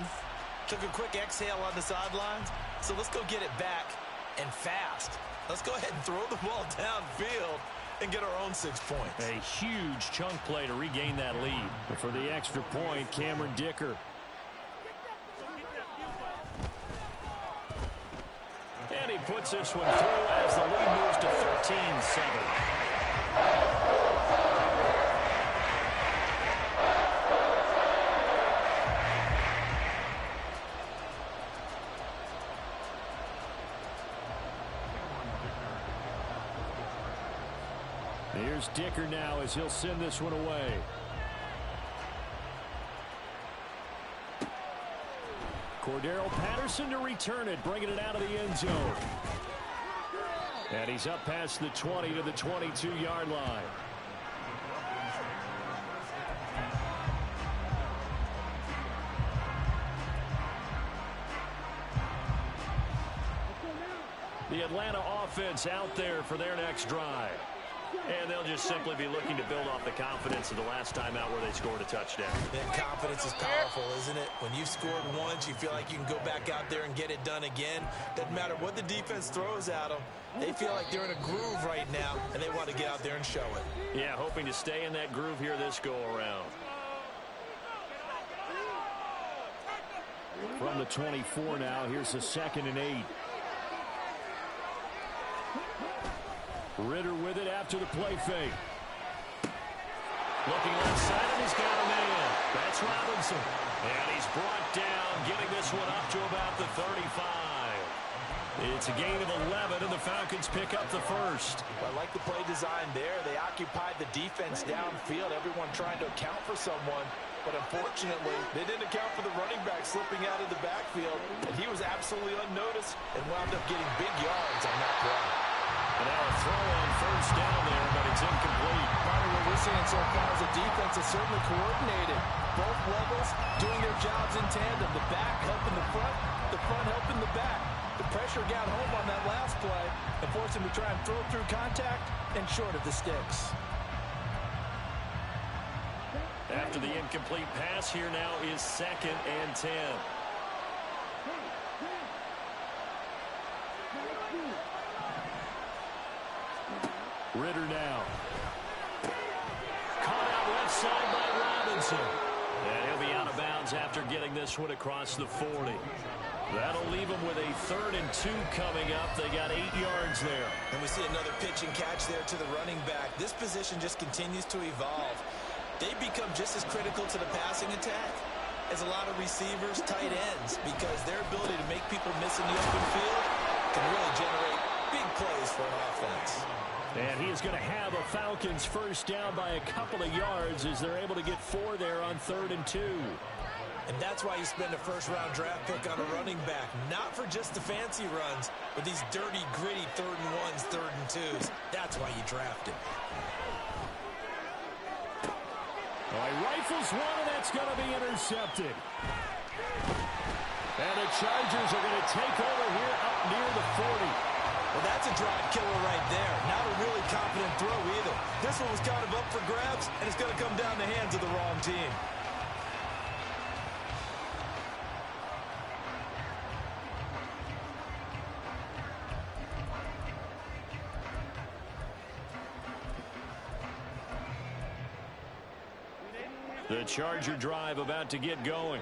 Took a quick exhale on the sidelines. So let's go get it back and fast. Let's go ahead and throw the ball downfield and get our own 6 points. A huge chunk play to regain that lead. But for the extra point, Cameron Dicker. And he puts this one through as the lead moves to 13-7. Here's Dicker now as he'll send this one away. Cordero Patterson to return it, bringing it out of the end zone. And he's up past the 20 to the 22-yard line. The Atlanta offense out there for their next drive. And they'll just simply be looking to build off the confidence of the last time out where they scored a touchdown. And confidence is powerful, isn't it? When you've scored once, you feel like you can go back out there and get it done again. Doesn't matter what the defense throws at them. They feel like they're in a groove right now, and they want to get out there and show it. Yeah, hoping to stay in that groove here this go-around. From the 24 now, here's the 2nd and 8. Ritter with it after the play fake. Looking left side, and he's got a man. That's Robinson. And he's brought down, getting this one up to about the 35. It's a gain of 11, and the Falcons pick up the first. I like the play design there. They occupied the defense downfield, everyone trying to account for someone. But unfortunately, they didn't account for the running back slipping out of the backfield, and he was absolutely unnoticed and wound up getting big yards on that play. And now a throw on first down there, but it's incomplete. Probably what we're seeing so far is the defense is certainly coordinated. Both levels doing their jobs in tandem. The back helping the front helping the back. The pressure got home on that last play and forced him to try and throw through contact and short of the sticks. After the incomplete pass, here now is 2nd and 10. Ritter now. Caught out left side by Robinson. And he'll be out of bounds after getting this one across the 40. That'll leave them with a 3rd and 2 coming up. They got 8 yards there. And we see another pitch and catch there to the running back. This position just continues to evolve. They become just as critical to the passing attack as a lot of receivers, tight ends, because their ability to make people miss in the open field can really generate big plays for an offense. And he is going to have a Falcons first down by a couple of yards as they're able to get 4 there on 3rd and 2. And that's why you spend a first-round draft pick on a running back. Not for just the fancy runs, but these dirty, gritty 3rd and 1s, 3rd and 2s. That's why you draft him. Well, he rifles one, and that's going to be intercepted. And the Chargers are going to take over here up near the 40. Well, that's a drive killer right there. Not a really confident throw either. This one was kind of up for grabs, and it's going to come down the hands of the wrong team. The Charger drive about to get going.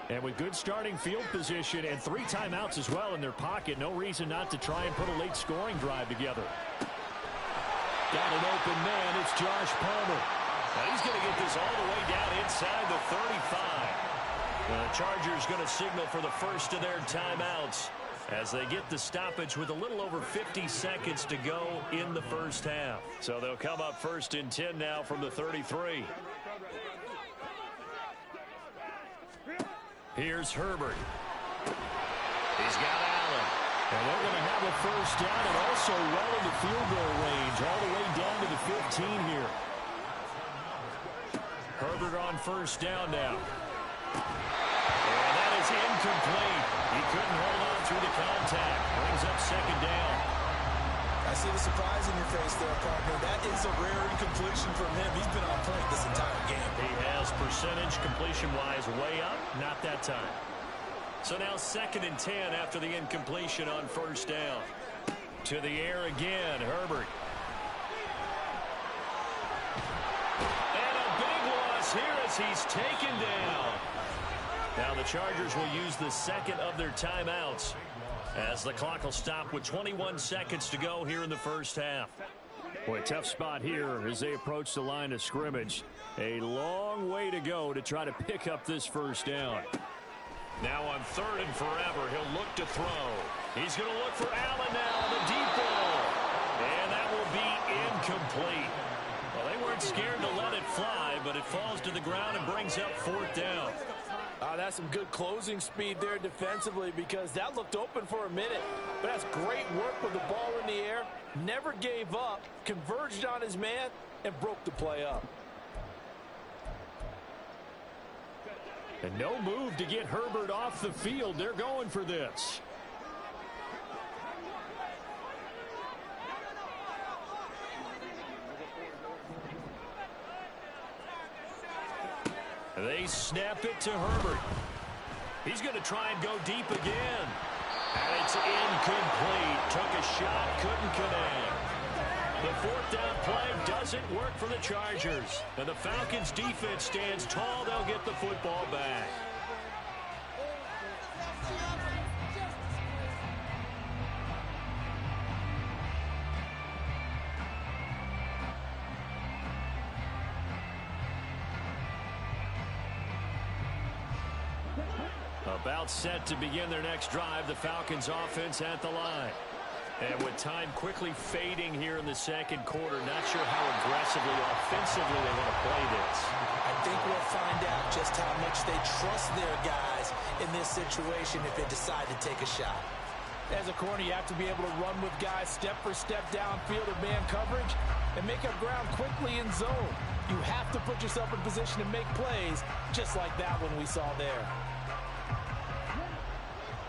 And with good starting field position and 3 timeouts as well in their pocket, no reason not to try and put a late scoring drive together. Got an open man. It's Josh Palmer. Now he's going to get this all the way down inside the 35. The Chargers going to signal for the first of their timeouts as they get the stoppage with a little over 50 seconds to go in the first half. So they'll come up 1st and 10 now from the 33. Here's Herbert. He's got Allen. And they're going to have a first down and also well in the field goal range, all the way down to the 15 here. Herbert on first down now. And that is incomplete. He couldn't hold on through the contact. Brings up 2nd down. I see the surprise in your face there, partner. That is a rare incompletion from him. He's been on point this entire game. He has percentage completion-wise way up. Not that time. So now 2nd and 10 after the incompletion on first down. To the air again, Herbert. And a big loss here as he's taken down. Now the Chargers will use the 2nd of their timeouts as the clock will stop with 21 seconds to go here in the first half. Boy, tough spot here as they approach the line of scrimmage. A long way to go to try to pick up this first down. Now on 3rd and forever, he'll look to throw. He's going to look for Allen now on the deep ball. And that will be incomplete. Well, they weren't scared to let it fly, but it falls to the ground and brings up 4th down. That's some good closing speed there defensively because that looked open for a minute. But that's great work with the ball in the air. Never gave up, converged on his man, and broke the play up. And no move to get Herbert off the field. They're going for this. They snap it to Herbert. He's going to try and go deep again. And it's incomplete. Took a shot, couldn't connect. The 4th down play doesn't work for the Chargers. And the Falcons defense stands tall. They'll get the football back. About set to begin their next drive, the Falcons offense at the line. And with time quickly fading here in the second quarter, not sure how aggressively, offensively they want to play this. I think we'll find out just how much they trust their guys in this situation if they decide to take a shot. As a corner, you have to be able to run with guys step for step downfield of man coverage and make up ground quickly in zone. You have to put yourself in position to make plays just like that one we saw there.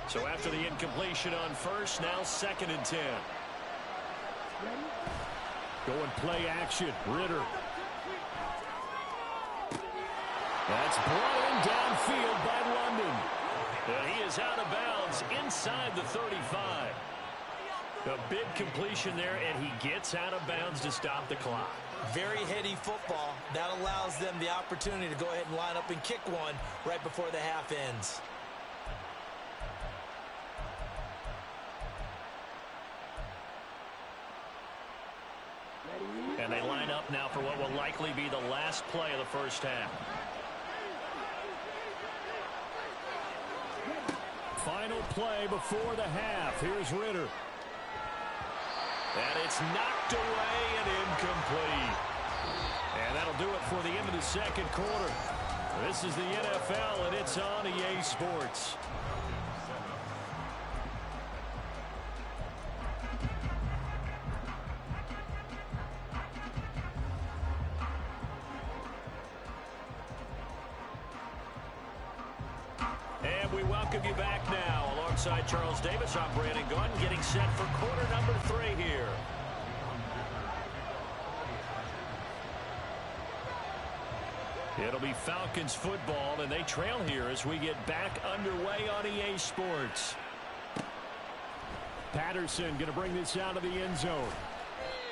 So after the incompletion on first, now 2nd and 10. Going play action, Ritter. That's brought in downfield by London. And he is out of bounds inside the 35. A big completion there, and he gets out of bounds to stop the clock. Very heady football. That allows them the opportunity to go ahead and line up and kick one right before the half ends. And they line up now for what will likely be the last play of the first half. Final play before the half. Here's Ritter. And it's knocked away and incomplete. And that'll do it for the end of the second quarter. This is the NFL, and it's on EA Sports. And we welcome you back now. Alongside Charles Davis, I'm Brandon Gunn, getting set for quarter number 3 here. It'll be Falcons football, and they trail here as we get back underway on EA Sports. Patterson going to bring this out of the end zone.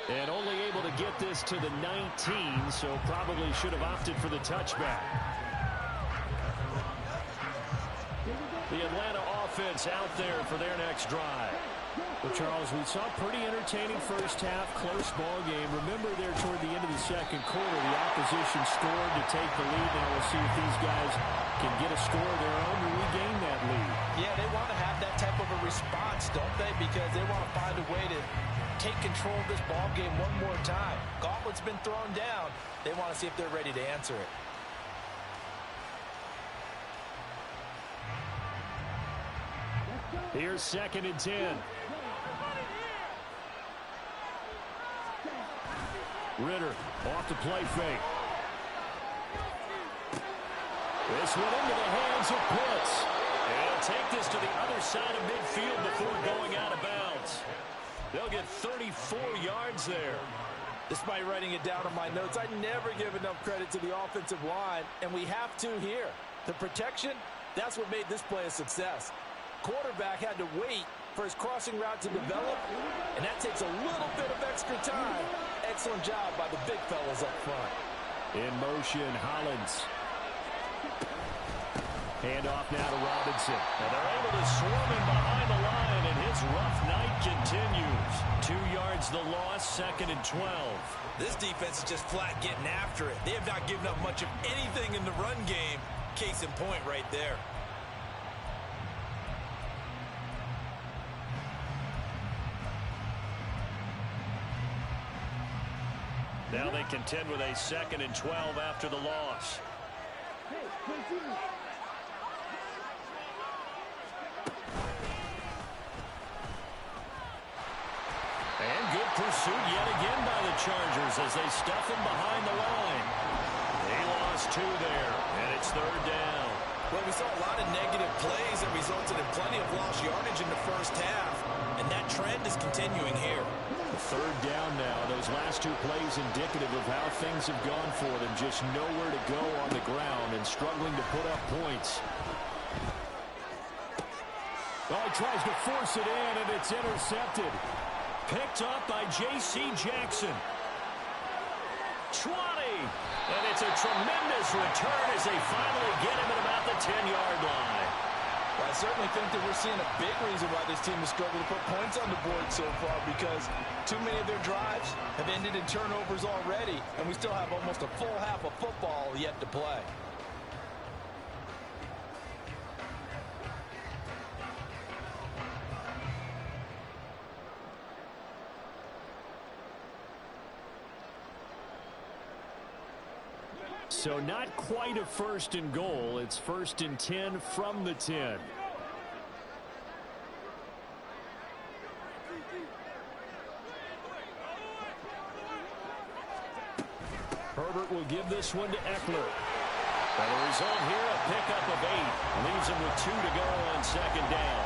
And only able to get this to the 19, so probably should have opted for the touchback. The Atlanta offense out there for their next drive. Well, Charles, we saw a pretty entertaining first half, close ball game. Remember there toward the end of the second quarter, the opposition scored to take the lead. Now we'll see if these guys can get a score of their own to regain that lead. Yeah, they want to have that type of a response, don't they? Because they want to find a way to take control of this ball game one more time. Gauntlet's been thrown down. They want to see if they're ready to answer it. Here's 2nd and 10. Ritter off the play fake. This one into the hands of Pitts. And he'll take this to the other side of midfield before going out of bounds. They'll get 34 yards there. Despite writing it down on my notes, I never give enough credit to the offensive line, and we have to here. The protection, that's what made this play a success. Quarterback had to wait for his crossing route to develop, and that takes a little bit of extra time. Excellent job by the big fellas up front. In motion, Hollins. Handoff now to Robinson. And they're able to swarm him behind the line, and his rough night continues. 2 yards the loss, 2nd and 12. This defense is just flat getting after it. They have not given up much of anything in the run game. Case in point right there. Now they contend with a 2nd and 12 after the loss. And good pursuit yet again by the Chargers as they stuff him behind the line. They lost 2 there, and it's 3rd down. Well, we saw a lot of negative plays that resulted in plenty of lost yardage in the first half, and that trend is continuing here. 3rd down now. Those last 2 plays indicative of how things have gone for them. Just nowhere to go on the ground and struggling to put up points. Oh, he tries to force it in, and it's intercepted. Picked up by J.C. Jackson. 20. And it's a tremendous return as they finally get him at about the 10-yard line. Well, I certainly think that we're seeing a big reason why this team has struggled to put points on the board so far, because too many of their drives have ended in turnovers already, and we still have almost a full half of football yet to play. So not quite a 1st and goal. It's 1st and 10 from the 10. Herbert will give this one to Eckler. And the result here, a pickup of 8. Leaves him with 2 to go on 2nd down.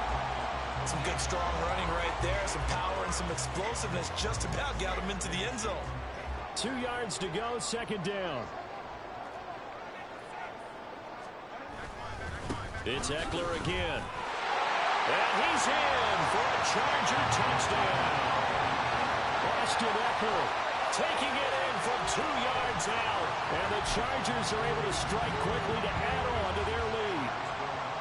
Some good, strong running right there. Some power and some explosiveness. Just about got him into the end zone. 2 yards to go, 2nd down. It's Eckler again. And he's in for a Charger touchdown. Austin Eckler taking it in from 2 yards out. And the Chargers are able to strike quickly to add on to their lead.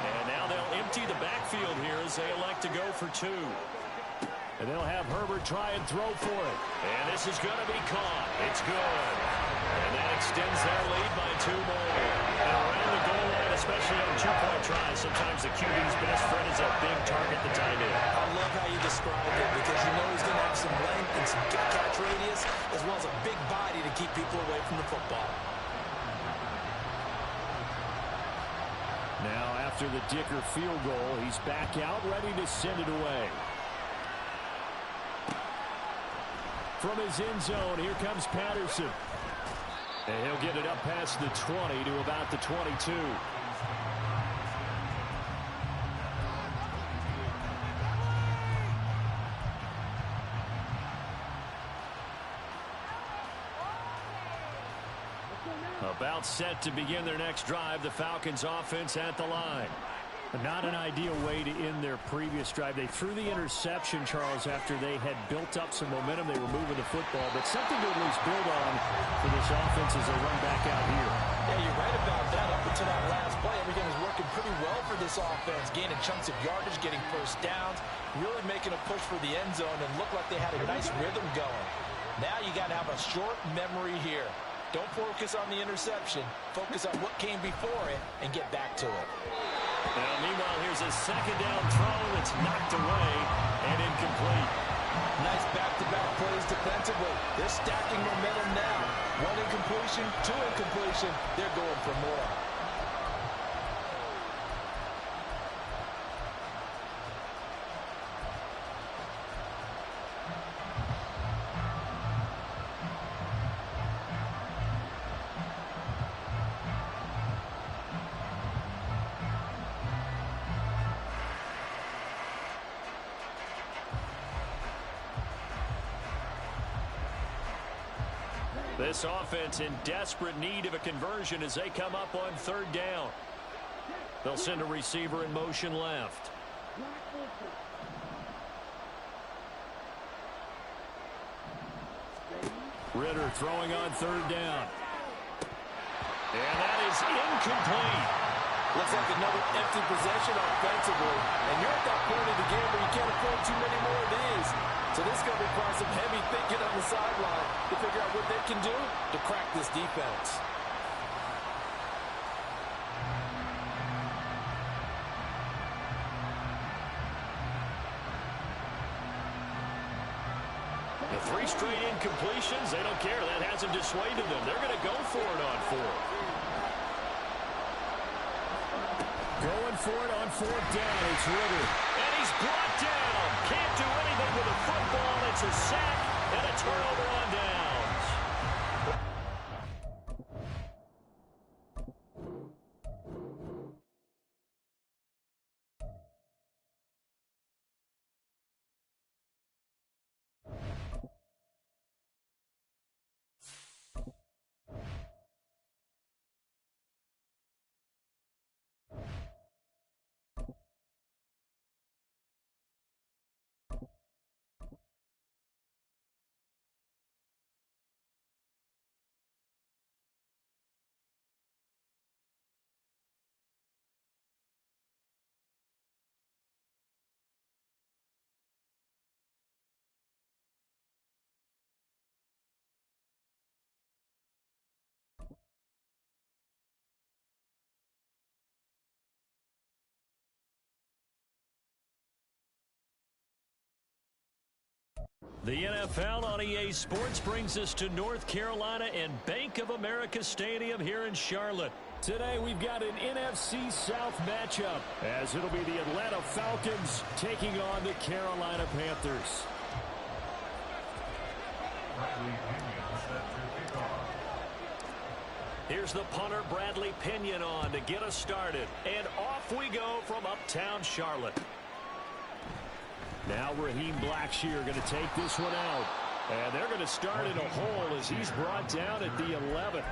And now they'll empty the backfield here as they elect to go for 2. And they'll have Herbert try and throw for it. And this is going to be caught. It's good. And that extends their lead by 2 more. And around the goal line, especially on 2-point tries, sometimes the QB's best friend is a big target the tight end. I love how you described it because you know he's going to have some length and some catch radius as well as a big body to keep people away from the football. Now after the Dicker field goal, he's back out ready to send it away. From his end zone, here comes Patterson. And he'll get it up past the 20 to about the 22. About set to begin their next drive, the Falcons offense at the line. Not an ideal way to end their previous drive. They threw the interception, Charles, after they had built up some momentum. They were moving the football, but something to at least build on for this offense as they run back out here. Yeah, you're right about that. Up until that last play, everything was working pretty well for this offense. Gaining chunks of yardage, getting first downs, really making a push for the end zone, and looked like they had a nice rhythm going. Now you got to have a short memory here. Don't focus on the interception. Focus on what came before it and get back to it. Now, meanwhile, here's a 2nd down throw that's knocked away and incomplete. Nice back-to-back plays defensively. They're stacking momentum now. 1 incompletion, 2 incompletion. They're going for more. This offense in desperate need of a conversion as they come up on 3rd down. They'll send a receiver in motion left. Ritter throwing on 3rd down. And that is incomplete. Looks like another empty possession offensively. And you're at that point of the game where you can't afford too many more of these. So this is going to require some heavy thinking on the sideline to figure out what they can do to crack this defense. The 3 straight incompletions, they don't care. That hasn't dissuaded them. They're going to go for it on 4th. Going for it on 4th down. It's Ritter. And he's brought down. Can't do anything with a football. It's a sack and a turnover on downs. The NFL on EA Sports brings us to North Carolina and Bank of America Stadium here in Charlotte. Today we've got an NFC South matchup as it'll be the Atlanta Falcons taking on the Carolina Panthers. Here's the punter, Bradley Pinion, on to get us started. And off we go from uptown Charlotte. Now Raheem Blackshear going to take this one out. And they're going to start in a hole as he's brought down at the 11.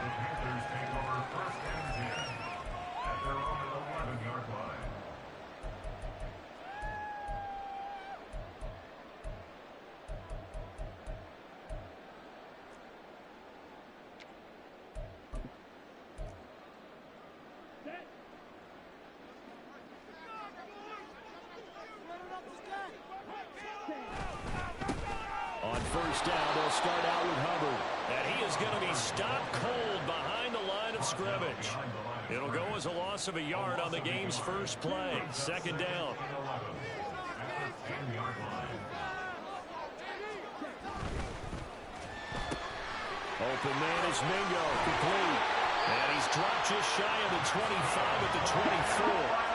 On first down, they'll start out with Hubbard. And he is going to be stopped cold behind the line of scrimmage. It'll go as a loss of a yard on the game's first play. Second down. Open man is Mingo, complete. And he's dropped just shy of the 25 at the 24.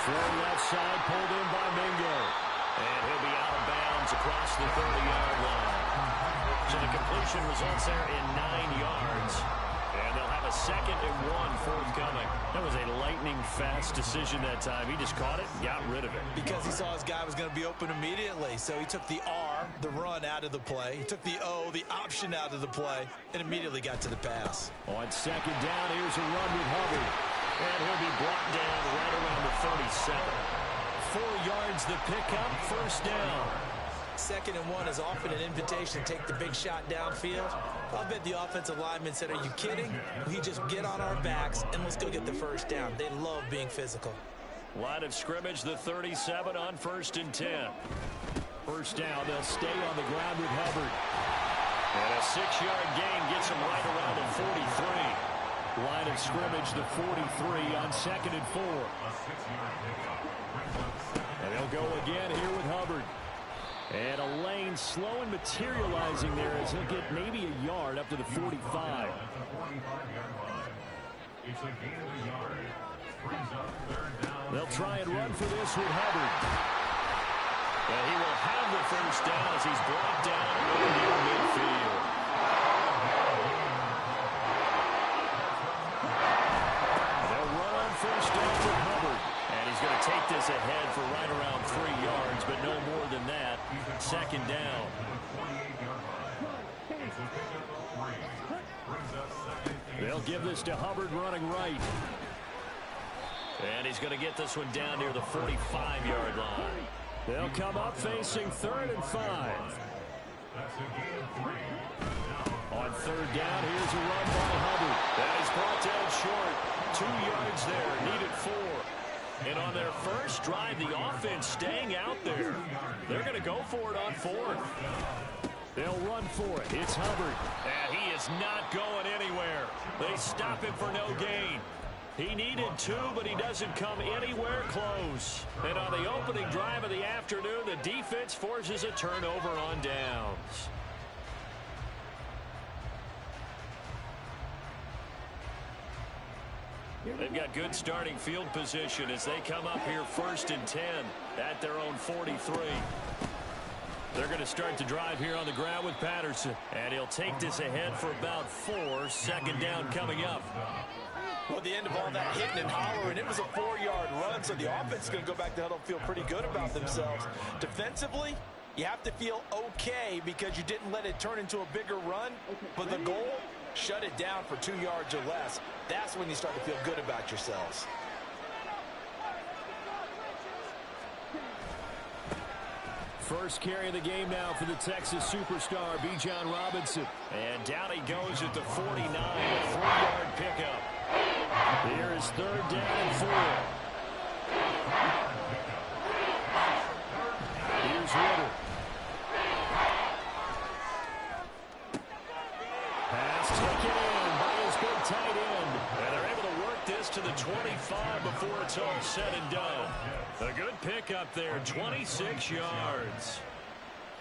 Thrown left side, pulled in by Mingo. And he'll be out of bounds across the 30-yard line. So the completion results there in 9 yards. And they'll have a 2nd and 1 forthcoming. That was a lightning-fast decision that time. He just caught it and got rid of it. Because he saw his guy was going to be open immediately. So he took the R, the run, out of the play. He took the O, the option, out of the play, and immediately got to the pass. On second down, here's a run with Hubbard. And he'll be brought down right around the 37. 4 yards the pickup, first down. 2nd and 1 is often an invitation to take the big shot downfield. I bet the offensive lineman said, are you kidding? We just get on our backs and let's go get the first down. They love being physical. Line of scrimmage, the 37 on 1st and 10. First down, they'll stay on the ground with Hubbard. And a 6-yard gain gets him right around the 43. Line of scrimmage, the 43 on 2nd and 4. And they'll go again here with Hubbard. And a lane slow and materializing there as he'll get maybe a yard up to the 45. They'll try and run for this with Hubbard. And he will have the first down as he's brought down near midfield. They'll run on first down with Hubbard. And he's going to take this ahead for right around 3 yards, but no more than that. 2nd down. They'll give this to Hubbard running right. And he's going to get this one down near the 45-yard line. They'll come up facing 3rd and 5. On 3rd down, here's a run by Hubbard. That is brought down short. 2 yards there, needed 4. And on their first drive, the offense staying out there. They're going to go for it on 4th. They'll run for it. It's Hubbard. And he is not going anywhere. They stop him for no gain. He needed 2, but he doesn't come anywhere close. And on the opening drive of the afternoon, the defense forces a turnover on downs. They've got good starting field position as they come up here 1st and 10 at their own 43. They're going to start the drive here on the ground with Patterson. And he'll take this ahead for about 4. 2nd down coming up. Well, the end of all that hitting and hollering, it was a 4-yard run, so the offense is going to go back to huddle and feel pretty good about themselves. Defensively, you have to feel okay because you didn't let it turn into a bigger run, but the goal, shut it down for 2 yards or less. That's when you start to feel good about yourselves. First carry of the game now for the Texas superstar, Bijan Robinson. And down he goes at the 49, a 3-yard pickup. Here is 3rd down and 4. Here's Ritter. Pass taken in by his big tight end. And they're able to work this to the the 25 before it's all said and done. A good pickup there, 26 yards.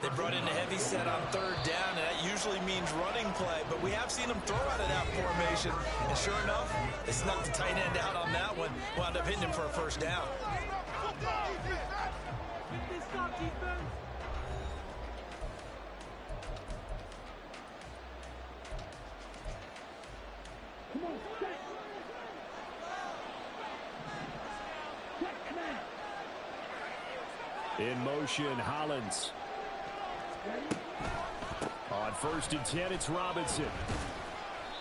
They brought in a heavy set on third down, and that usually means running play. But we have seen them throw out of that formation. And sure enough, they snuck the tight end out on that one. Wound up hitting him for a first down. In motion, Hollins. On 1st and 10, it's Robinson.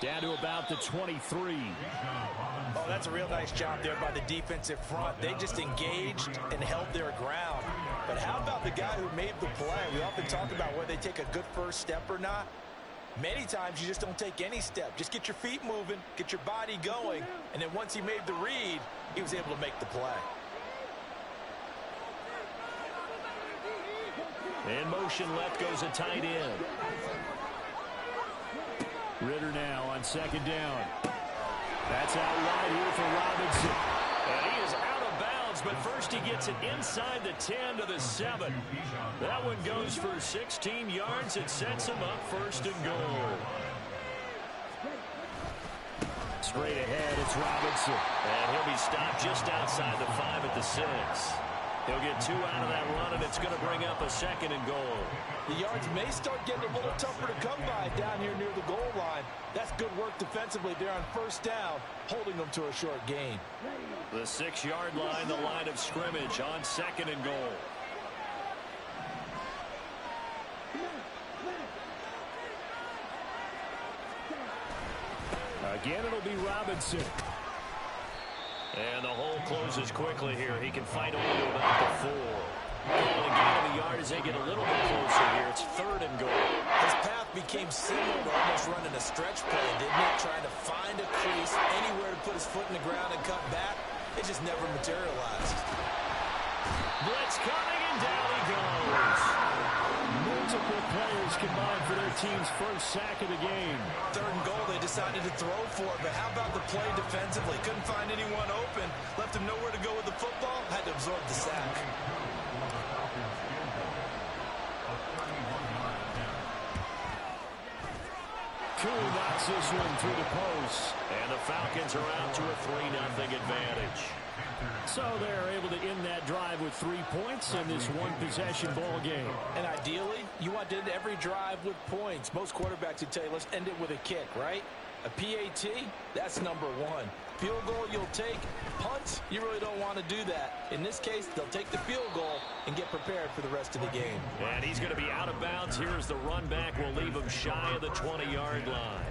Down to about the 23. Oh, that's a real nice job there by the defensive front. They just engaged and held their ground. But how about the guy who made the play? We often talk about whether they take a good first step or not. Many times you just don't take any step. Just get your feet moving, get your body going, and then once he made the read, he was able to make the play. In motion left goes a tight end. Ritter now on 2nd down. That's out wide here for Robinson. And he is out of bounds, but first he gets it inside the 10 to the 7. That one goes for 16 yards. It sets him up 1st and goal. Straight ahead, it's Robinson. And he'll be stopped just outside the 5 at the 6. He'll get 2 out of that run, and it's going to bring up a 2nd and goal. The yards may start getting a little tougher to come by down here near the goal line. That's good work defensively there on 1st down, holding them to a short gain. The 6-yard line, the line of scrimmage on 2nd and goal. Again, it'll be Robinson. And the hole closes quickly here. He can fight over to about the 4. Calling a gain of a yard as they get a little bit closer here. It's 3rd and goal. His path became similar to almost running a stretch play, didn't it? Trying to find a crease, anywhere to put his foot in the ground and cut back. It just never materialized. Blitz coming, and down he goes. Multiple players combined for their team's first sack of the game. 3rd and goal, they decided to throw for it, but how about the play defensively? Couldn't find anyone open, left him nowhere to go with the football, had to absorb the sack. Cool knocks this one through the post, and the Falcons are out to a 3-0 advantage. So they're able to end that drive with 3 points in this one-possession ball game. And ideally, you want to end every drive with points. Most quarterbacks would tell you, let's end it with a kick, right? A PAT, that's number 1. Field goal you'll take. Punts, you really don't want to do that. In this case, they'll take the field goal and get prepared for the rest of the game. And he's going to be out of bounds. Here's the run back. We'll leave him shy of the 20-yard line.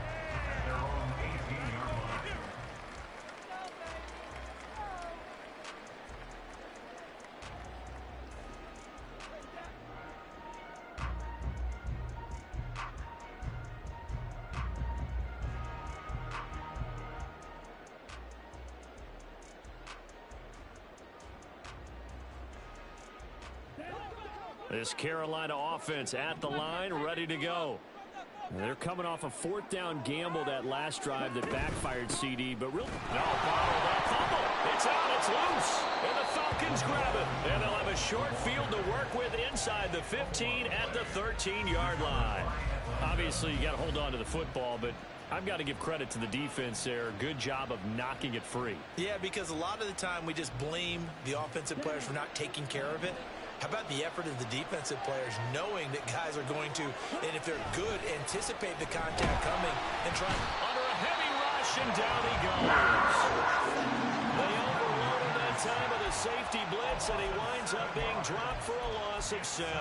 This Carolina offense at the line, ready to go. They're coming off a 4th down gamble that last drive that backfired CD, but real bottled up fumble. It's out, it's loose, and the Falcons grab it. And they'll have a short field to work with inside the 15 at the 13-yard line. Obviously, you got to hold on to the football, but I've got to give credit to the defense there. Good job of knocking it free. Yeah, because a lot of the time we just blame the offensive players for not taking care of it. How about the effort of the defensive players knowing that guys are going to, and if they're good, anticipate the contact coming and try under a heavy rush, and down he goes. They overloaded that time of the safety blitz, and he winds up being dropped for a loss of 7.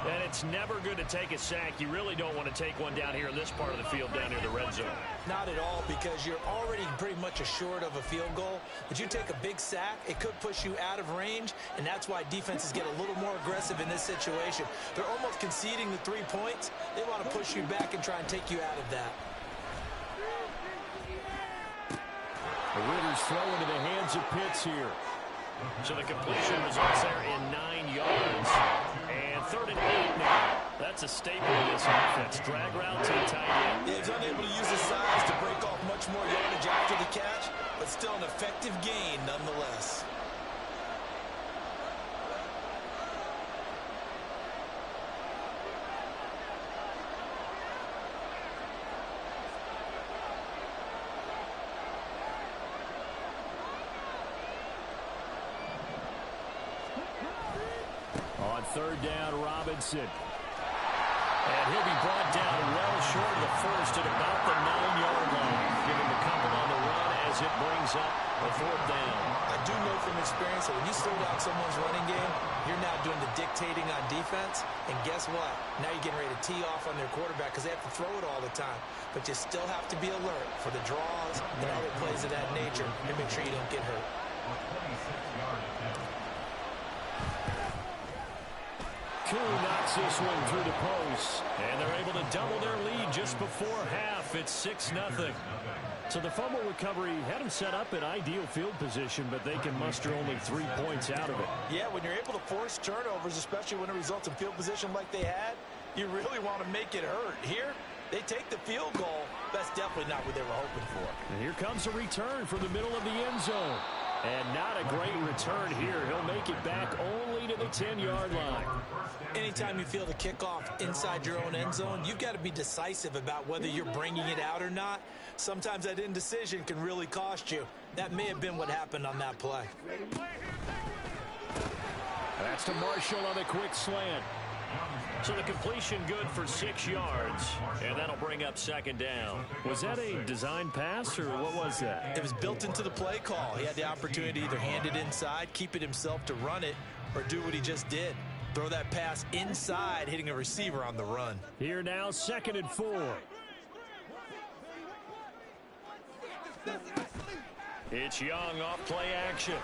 And it's never good to take a sack. You really don't want to take one down here in this part of the field down near the red zone. Not at all, because you're already pretty much assured of a field goal. But you take a big sack, it could push you out of range, and that's why defenses get a little more aggressive in this situation. They're almost conceding the 3 points. They want to push you back and try and take you out of that. The Ritter's throw into the hands of Pitts here. So the completion results there in 9 yards. And 3rd and 8 now. That's a staple of this offense. Drag route to the tight end. Yeah, he's unable to use his size to break off much more yardage after the catch. but still an effective gain nonetheless. On third down, Robinson. And he'll be brought down well short of the first at about the 9-yard line. Giving the couple on the run as it brings up a fourth down. I do know from experience that when you slow down someone's running game, you're now doing the dictating on defense. And guess what? Now you're getting ready to tee off on their quarterback because they have to throw it all the time. But you still have to be alert for the draws and other plays of that nature and make sure you don't get hurt. Koo knocks this one through the post, and they're able to double their lead just before half. It's 6-0. So the fumble recovery had them set up in ideal field position, but they can muster only 3 points out of it. Yeah, when you're able to force turnovers, especially when it results in field position like they had, you really want to make it hurt. Here, they take the field goal. That's definitely not what they were hoping for. And here comes a return from the middle of the end zone. And not a great return here. He'll make it back only to the 10-yard line. Anytime you feel the kickoff inside your own end zone, you've got to be decisive about whether you're bringing it out or not. Sometimes that indecision can really cost you. That may have been what happened on that play. That's to Marshall on the quick slant. So the completion good for 6 yards, and that'll bring up second down. Was that a design pass, or what was that? It was built into the play call. He had the opportunity to either hand it inside, keep it himself to run it, or do what he just did. Throw that pass inside, hitting a receiver on the run. Here now, 2nd and 4. It's Young off play action.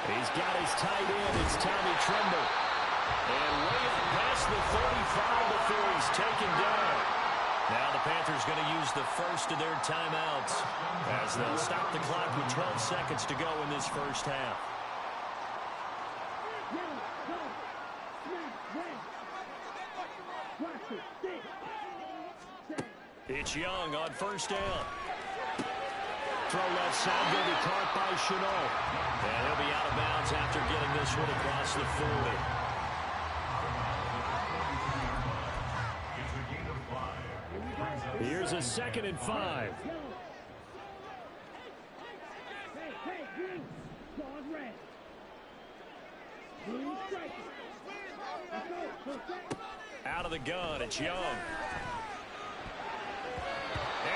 He's got his tight end. It's Tommy Tremble. And way up past the 35 before he's taken down. Now the Panthers going to use the first of their timeouts as they'll stop the clock with 12 seconds to go in this first half. It's Young on first down. Throw left side, going to be caught by Chenault. And he'll be out of bounds after getting this one across the 40. Here's a 2nd and 5. Out of the gun, it's Young.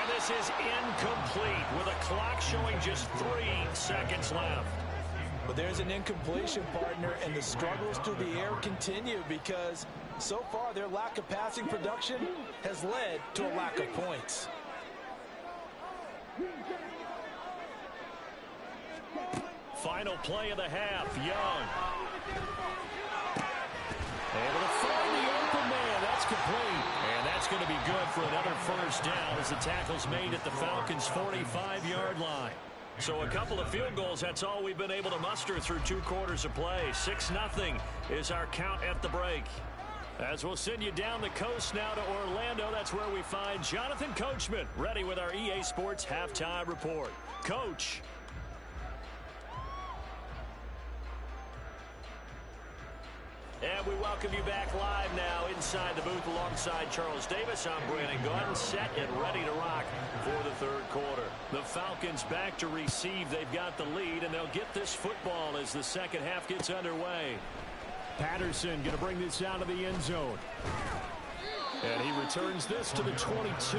And this is incomplete with a clock showing just 3 seconds left. But there's an incompletion, partner, and the struggles through the air continue because so far their lack of passing production has led to a lack of points. Final play of the half, Young. Able to find the open man. That's complete. And that's going to be good for another first down as the tackle's made at the Falcons' 45-yard line. So a couple of field goals, that's all we've been able to muster through 2 quarters of play. 6-0 is our count at the break. As we'll send you down the coast now to Orlando, that's where we find Jonathan Coachman, ready with our EA Sports Halftime Report. Coach. And we welcome you back live now inside the booth alongside Charles Davis. I'm Brandon Gordon, set and ready to rock for the third quarter. The Falcons back to receive. They've got the lead, and they'll get this football as the second half gets underway. Patterson going to bring this out of the end zone. And he returns this to the 22.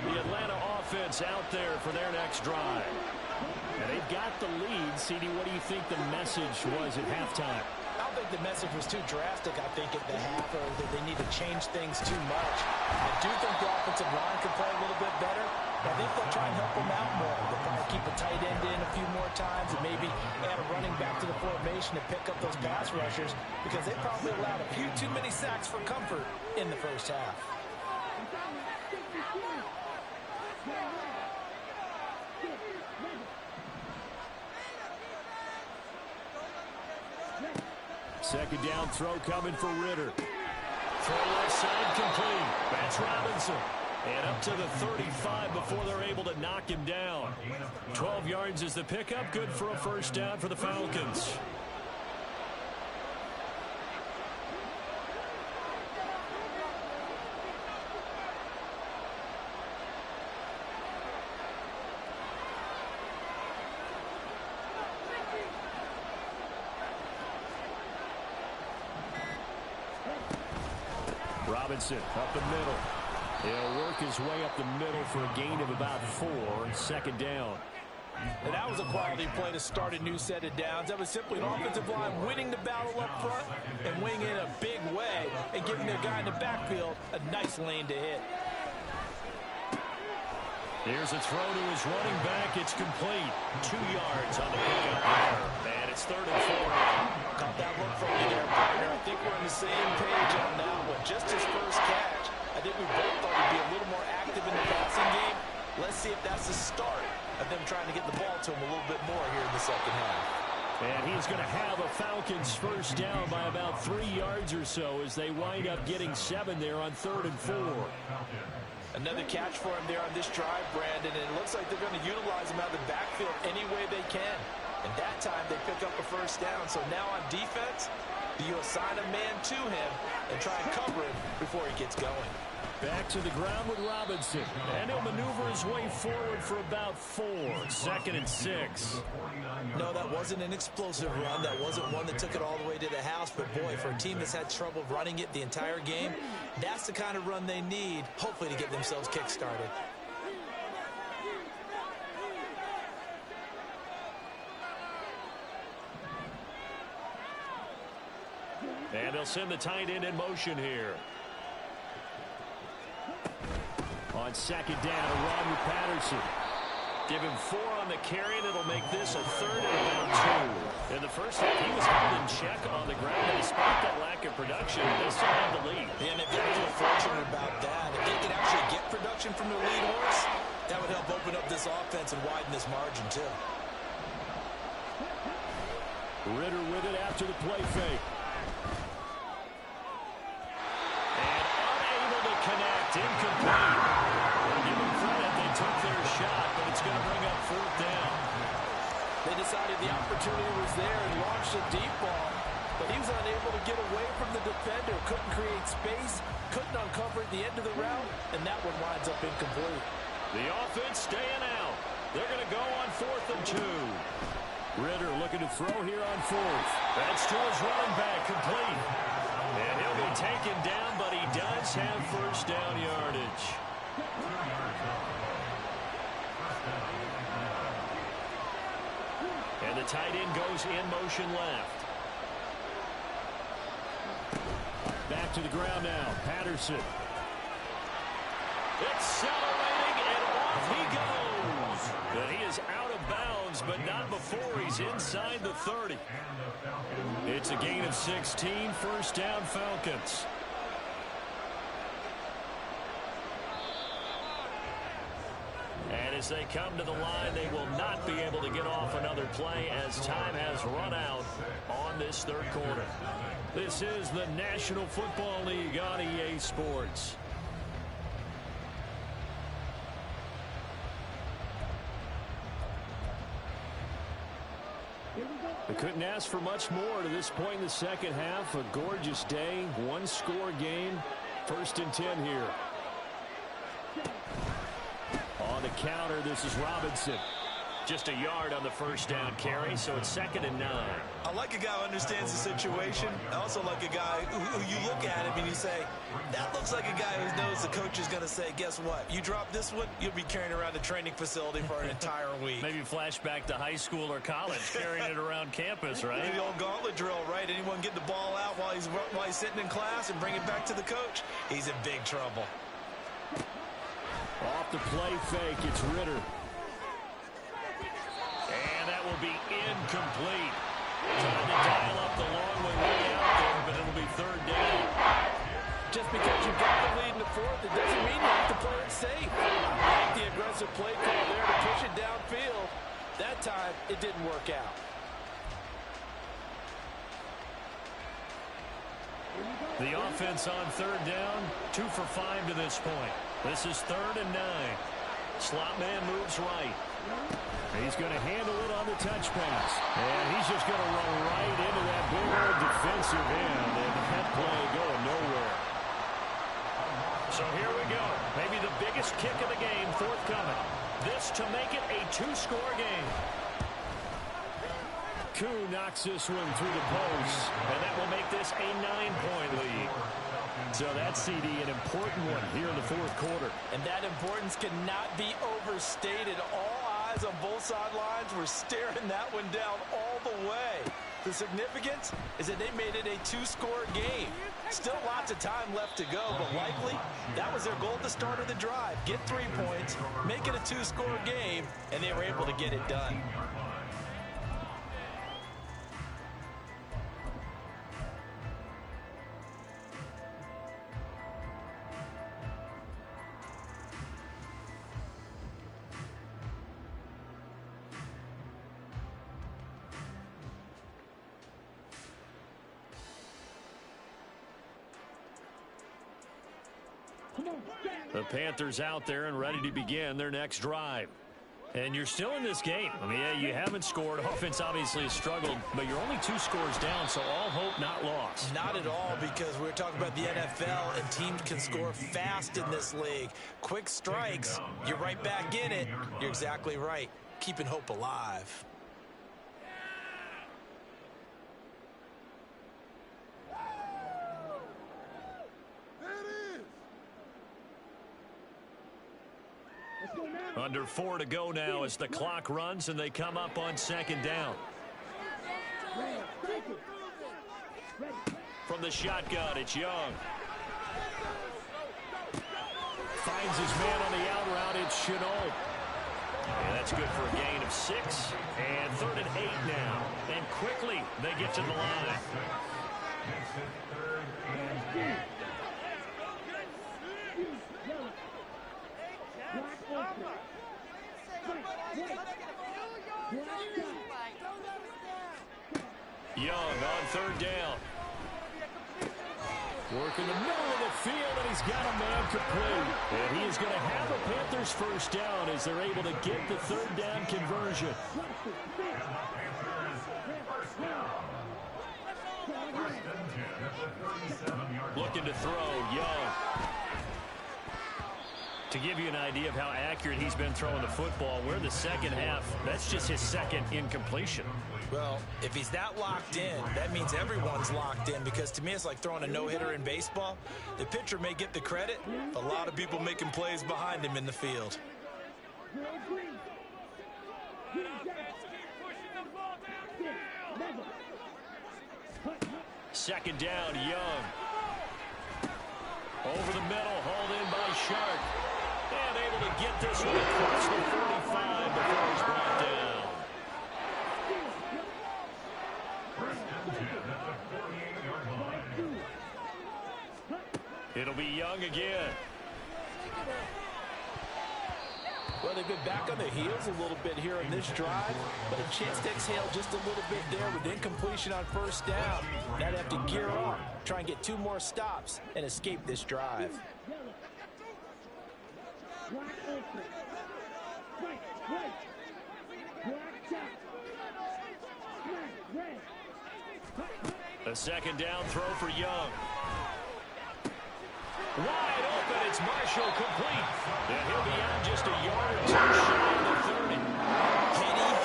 The Atlanta offense out there for their next drive. And they've got the lead. CD, what do you think the message was at halftime? I don't think the message was too drastic, I think, at the half, or that they need to change things too much. I do think the offensive line could play a little bit better. I think they'll try and help them out more. They'll probably keep a tight end in a few more times and maybe add a running back to the formation to pick up those pass rushers because they probably allowed a few too many sacks for comfort in the first half. Second down throw coming for Ritter. Throw left side complete. That's Robinson. And up to the 35 before they're able to knock him down. 12 yards is the pickup. Good for a first down for the Falcons. Robinson up the middle. He'll work his way up the middle for a gain of about 4. Second down. And that was a quality play to start a new set of downs. That was simply an offensive line winning the battle up front and winning in a big way and giving their guy in the backfield a nice lane to hit. Here's a throw to his running back. It's complete. 2 yards on the pickup there. And it's 3rd and 4. Caught that look from you there, partner. I think we're on the same page on that one. Just his first catch. I think we both thought he'd be a little more active in the passing game. Let's see if that's the start of them trying to get the ball to him a little bit more here in the second half. And he's going to have a Falcons first down by about 3 yards or so as they wind up getting 7 there on 3rd and 4. Another catch for him there on this drive, Brandon, and it looks like they're going to utilize him out of the backfield any way they can. And that time they pick up a first down. So now on defense, you assign a man to him and try and cover him before he gets going. Back to the ground with Robinson. And he'll maneuver his way forward for about 4. 2nd and 6. No, that wasn't an explosive run. That wasn't one that took it all the way to the house. But, boy, for a team that's had trouble running it the entire game, that's the kind of run they need, hopefully, to get themselves kick-started. And they'll send the tight end in motion here. On second down, a run with Patterson. Give him 4 on the carry, and it'll make this a 3rd and about 2. In the first half, he was held in check on the ground, and despite that lack of production, they still have the lead. Yeah, and if they're really fortunate about that, if they can actually get production from their lead horse, that would help open up this offense and widen this margin, too. Ritter with it after the play fake. And unable to connect, incomplete. Give them credit, they took their shot, but it's going to bring up 4th down. They decided the opportunity was there and launched a deep ball, but he was unable to get away from the defender, couldn't create space, couldn't uncover at the end of the route, and that one winds up incomplete. The offense staying out. They're going to go on 4th and 2. Ritter looking to throw here on 4th. That's to his running back, complete. And he'll be taken down, but he does have first down yardage. And the tight end goes in motion left. Back to the ground now. Patterson. Accelerating, and off he goes. And he is out of bounds, but not before he's inside the 30. It's a gain of 16. First down, Falcons. And as they come to the line, they will not be able to get off another play as time has run out on this 3rd quarter. This is the National Football League on EA Sports. They couldn't ask for much more to this point in the second half. A gorgeous day, 1-score game. 1st and 10 here. On the counter, this is Robinson. Just a yard on the first down carry, so it's 2nd and 9. I like a guy who understands the situation. I also like a guy who you look at him and you say, that looks like a guy who knows the coach is going to say, guess what? You drop this one, you'll be carrying around the training facility for an entire week. Maybe flashback to high school or college, carrying it around campus, right? The old gauntlet drill, right? Anyone get the ball out while he's sitting in class and bring it back to the coach? He's in big trouble. Off the play fake, it's Ritter. And that will be incomplete. Trying to dial up the long way out there, but it'll be 3rd down. Just because you've got the lead in the 4th, it doesn't mean you have to play it safe. I like the aggressive play call there to push it downfield. That time, it didn't work out. The offense on third down, 2 for 5 to this point. This is 3rd and 9. Slot man moves right. He's going to handle it on the touch pass. And he's just going to run right into that big old defensive end. And that play going nowhere. So here we go. Maybe the biggest kick of the game forthcoming. This to make it a 2-score game. Koo knocks this one through the post. And that will make this a 9-point lead. So that CD, an important one here in the 4th quarter. And that importance cannot be overstated. All eyes on both sidelines were staring that one down all the way. The significance is that they made it a 2-score game. Still lots of time left to go, but likely that was their goal at the start of the drive. Get 3 points, make it a 2-score game, and they were able to get it done. The Panthers out there and ready to begin their next drive. And you're still in this game. I mean, yeah, you haven't scored. Offense obviously has struggled, but you're only 2 scores down, so all hope not lost. Not at all, because we're talking about the NFL, and teams can score fast in this league. Quick strikes, you're right back in it. You're exactly right. Keeping hope alive. Under 4 to go now as the clock runs and they come up on 2nd down. From the shotgun, it's Young. Finds his man on the out route, it's Chenault. And that's good for a gain of 6. And 3rd and 8 now. And quickly they get to the line. Young on 3rd down. Work in the middle of the field, and he's got a man complete. And he is going to have the Panthers 1st down as they're able to get the 3rd down conversion. Looking to throw, Young. To give you an idea of how accurate he's been throwing the football, we're in the 2nd half. That's just his 2nd incompletion. Well, if he's that locked in, that means everyone's locked in, because to me it's like throwing a no-hitter in baseball. The pitcher may get the credit, but a lot of people making plays behind him in the field. 2nd down, Young. Over the middle, hauled in by Sharp. And able to get this one across the 45 before he's brought down. It'll be Young again. Well, they've been back on their heels a little bit here in this drive, but a chance to exhale just a little bit there with incompletion on 1st down. Now they have to gear up, try and get 2 more stops, and escape this drive. A 2nd down throw for Young. Wide open, it's Marshall complete. And he'll be on just a yard or 2 shy of the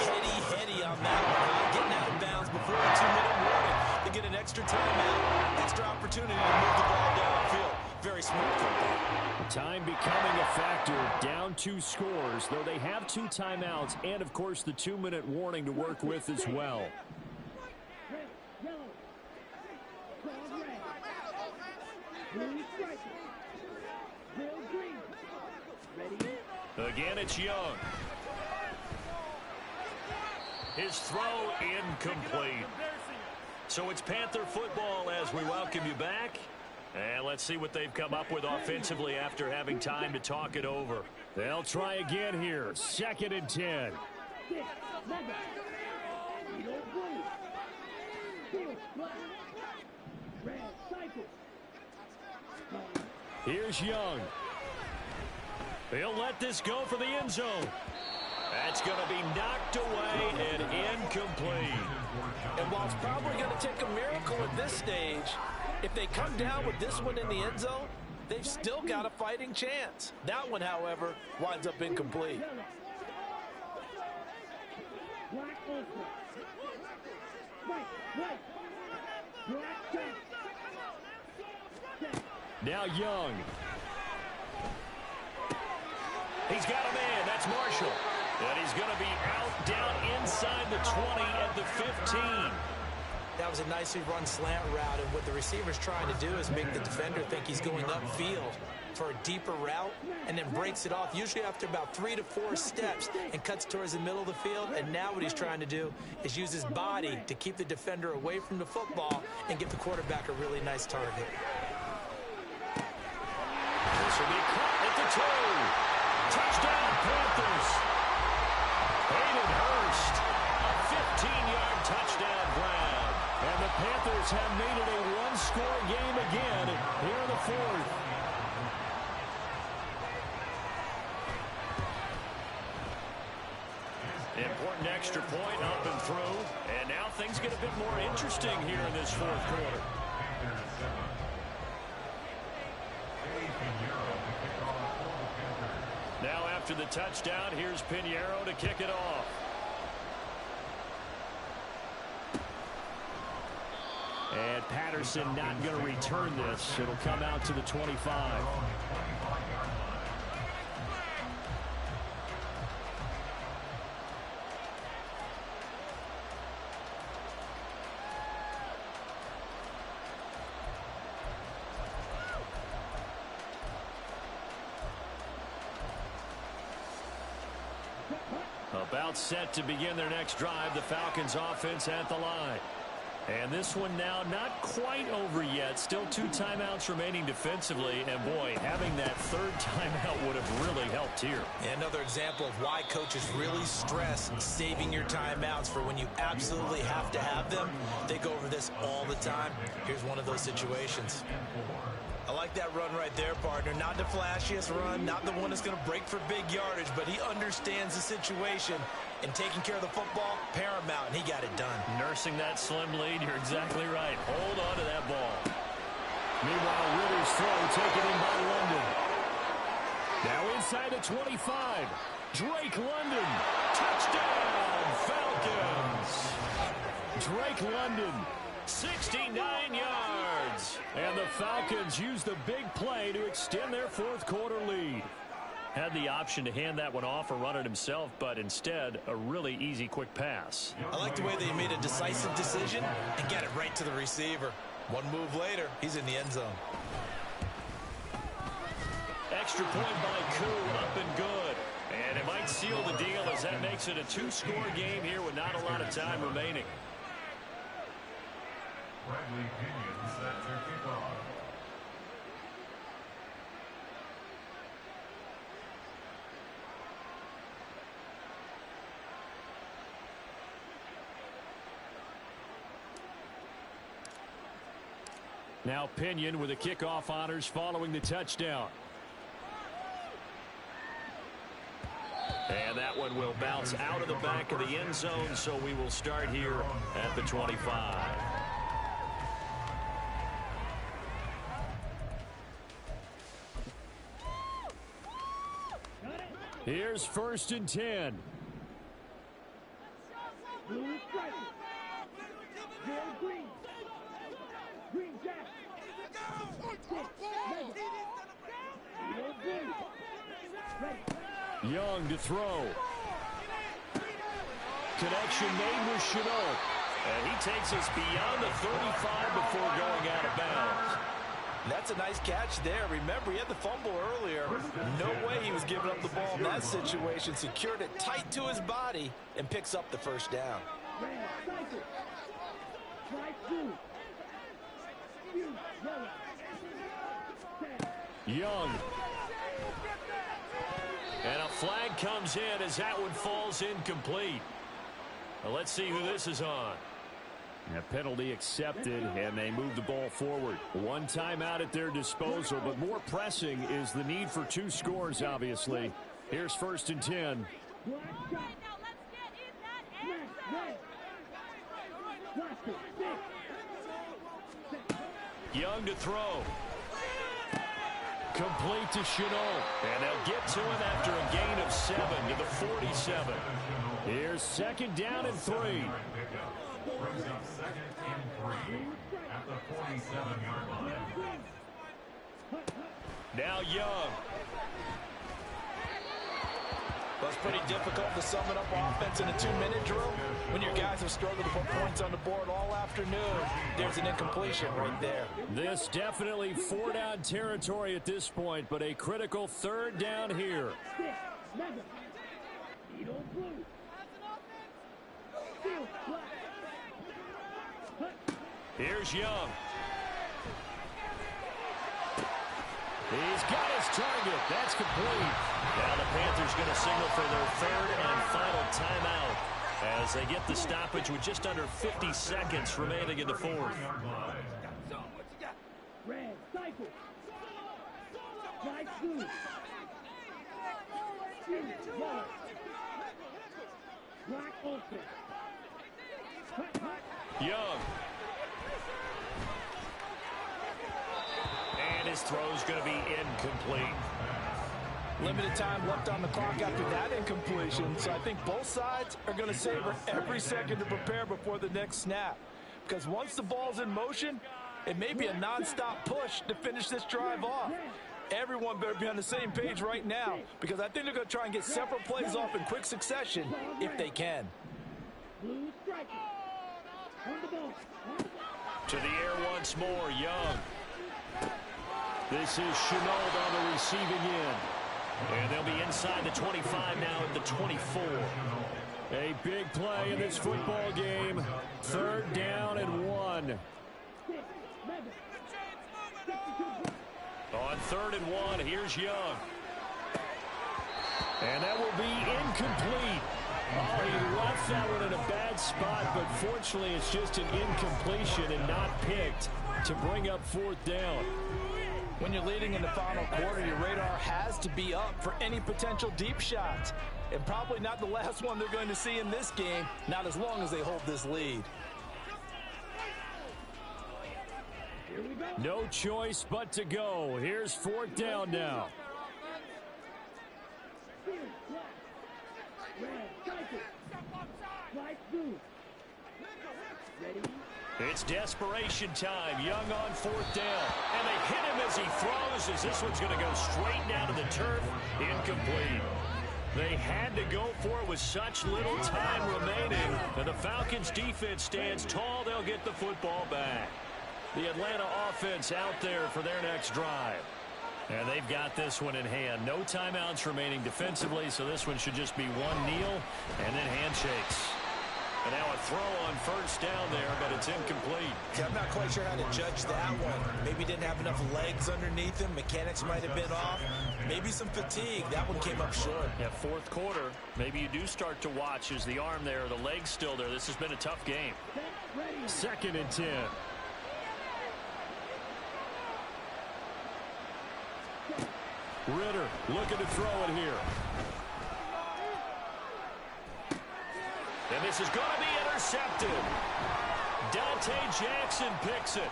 30. Heady on that one. Getting out of bounds before a 2-minute warning. They get an extra timeout, extra opportunity to move the ball downfield. Very smart football. Time becoming a factor. Down 2 scores, though they have 2 timeouts and, of course, the 2-minute warning to work with as well. Again, it's Young. His throw incomplete. So it's Panther football as we welcome you back. And let's see what they've come up with offensively after having time to talk it over. They'll try again here. 2nd and 10. Here's Young. He'll let this go for the end zone. That's going to be knocked away and incomplete. And while it's probably going to take a miracle at this stage, if they come down with this one in the end zone, they've still got a fighting chance. That one, however, winds up incomplete. Now Young. He's got a man. That's Marshall. And he's going to be out down inside the 20 at the 15. That was a nicely run slant route, and what the receiver's trying to do is make the defender think he's going upfield for a deeper route and then breaks it off, usually after about 3 to 4 steps, and cuts towards the middle of the field. And now what he's trying to do is use his body to keep the defender away from the football and give the quarterback a really nice target. This will be caught at the 2. Touchdown, Panthers. Hayden Hurst, a 15-yard touchdown grab. And the Panthers have made it a one-score game again here in the 4th. Important extra point up and through. And now things get a bit more interesting here in this 4th quarter. Now after the touchdown, here's Pinheiro to kick it off. And Patterson not going to return this. It'll come out to the 25. About set to begin their next drive, the Falcons offense at the line. And this one now not quite over yet. Still 2 timeouts remaining defensively. And, boy, having that 3rd timeout would have really helped here. Another example of why coaches really stress saving your timeouts for when you absolutely have to have them. They go over this all the time. Here's one of those situations. I like that run right there, partner. Not the flashiest run, not the one that's going to break for big yardage, but he understands the situation, and taking care of the football, paramount, and he got it done. Nursing that slim lead, you're exactly right. Hold on to that ball. Meanwhile, Ritter's throw taken in by London. Now inside the 25. Drake London. Touchdown, Falcons. Drake London. 69 yards. And the Falcons use the big play to extend their 4th quarter lead. Had the option to hand that one off or run it himself, but instead, a really easy quick pass. I like the way they made a decisive decision and got it right to the receiver. One move later, he's in the end zone. Extra point by Koo, up and good. And it might seal the deal as that makes it a 2-score game here with not a lot of time remaining. Bradley Pinion sets their kickoff. Now Pinion with the kickoff honors following the touchdown. And that one will bounce out of the back of the end zone, so we will start here at the 25. Here's 1st and 10. Young to throw. Connection made with Chenault. And he takes us beyond the 35 before going out of bounds. That's a nice catch there. Remember, he had the fumble earlier. No way he was giving up the ball in that situation. Secured it tight to his body and picks up the 1st down. Young. And a flag comes in as that one falls incomplete. Now let's see who this is on. A penalty accepted, and they move the ball forward. One timeout at their disposal, but more pressing is the need for 2 scores, obviously. Here's 1st and 10. Young to throw. Complete to Chenault. And they'll get to him after a gain of 7 to the 47. Here's 2nd down and 3. Brings up 2nd and 3 at the 47-yard line. Now Young. Well, it's pretty difficult to sum it up offense in a 2-minute drill when your guys have struggled to put points on the board all afternoon. There's an incompletion right there. This definitely 4-down territory at this point, but a critical 3rd down here. Here's Young. He's got his target. That's complete. Now the Panthers going to signal for their 3rd and final timeout as they get the stoppage with just under 50 seconds remaining in the 4th. Red, cycle. Right through. Black open. Young. And his throw's going to be incomplete. Limited time left on the clock after that incompletion, so I think both sides are going to savor every second to prepare before the next snap. Because once the ball's in motion, it may be a non-stop push to finish this drive off. Everyone better be on the same page right now, because I think they're going to try and get several plays off in quick succession if they can. To the air once more, Young. This is Chenault on the receiving end. And they'll be inside the 25 now at the 24. A big play in this football game. 3rd down and 1. On 3rd and 1, here's Young. And that will be incomplete. Oh, he left that one in a bad spot, but fortunately it's just an incompletion and not picked to bring up 4th down. When you're leading in the final quarter, your radar has to be up for any potential deep shots. And probably not the last one they're going to see in this game, not as long as they hold this lead. No choice but to go. Here's 4th down now. It's desperation time. Young on 4th down. And they hit him as he throws, as this one's going to go straight down to the turf. Incomplete. They had to go for it with such little time remaining. And the Falcons defense stands tall. They'll get the football back. The Atlanta offense out there for their next drive. And they've got this one in hand. No timeouts remaining defensively, so this one should just be one kneel and then handshakes. And now a throw on 1st down there, but it's incomplete. Yeah, I'm not quite sure how to judge that one. Maybe didn't have enough legs underneath him. Mechanics might have been off. Maybe some fatigue. That one came up short. Yeah, 4th quarter. Maybe you do start to watch as the arm there, the leg's still there. This has been a tough game. 2nd and 10. Ritter looking to throw it here. And this is going to be intercepted. Dante Jackson picks it.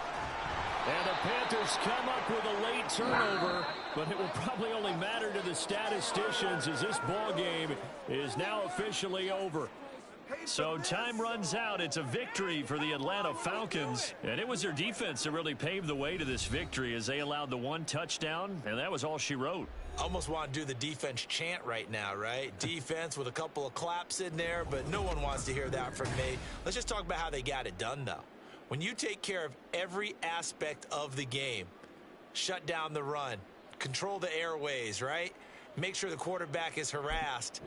And the Panthers come up with a late turnover, but it will probably only matter to the statisticians as this ball game is now officially over. So time runs out. It's a victory for the Atlanta Falcons. And it was their defense that really paved the way to this victory as they allowed the 1 touchdown, and that was all she wrote. Almost want to do the defense chant right now, right? Defense with a couple of claps in there, but no one wants to hear that from me. Let's just talk about how they got it done, though. When you take care of every aspect of the game, shut down the run, control the airways, right? Make sure the quarterback is harassed.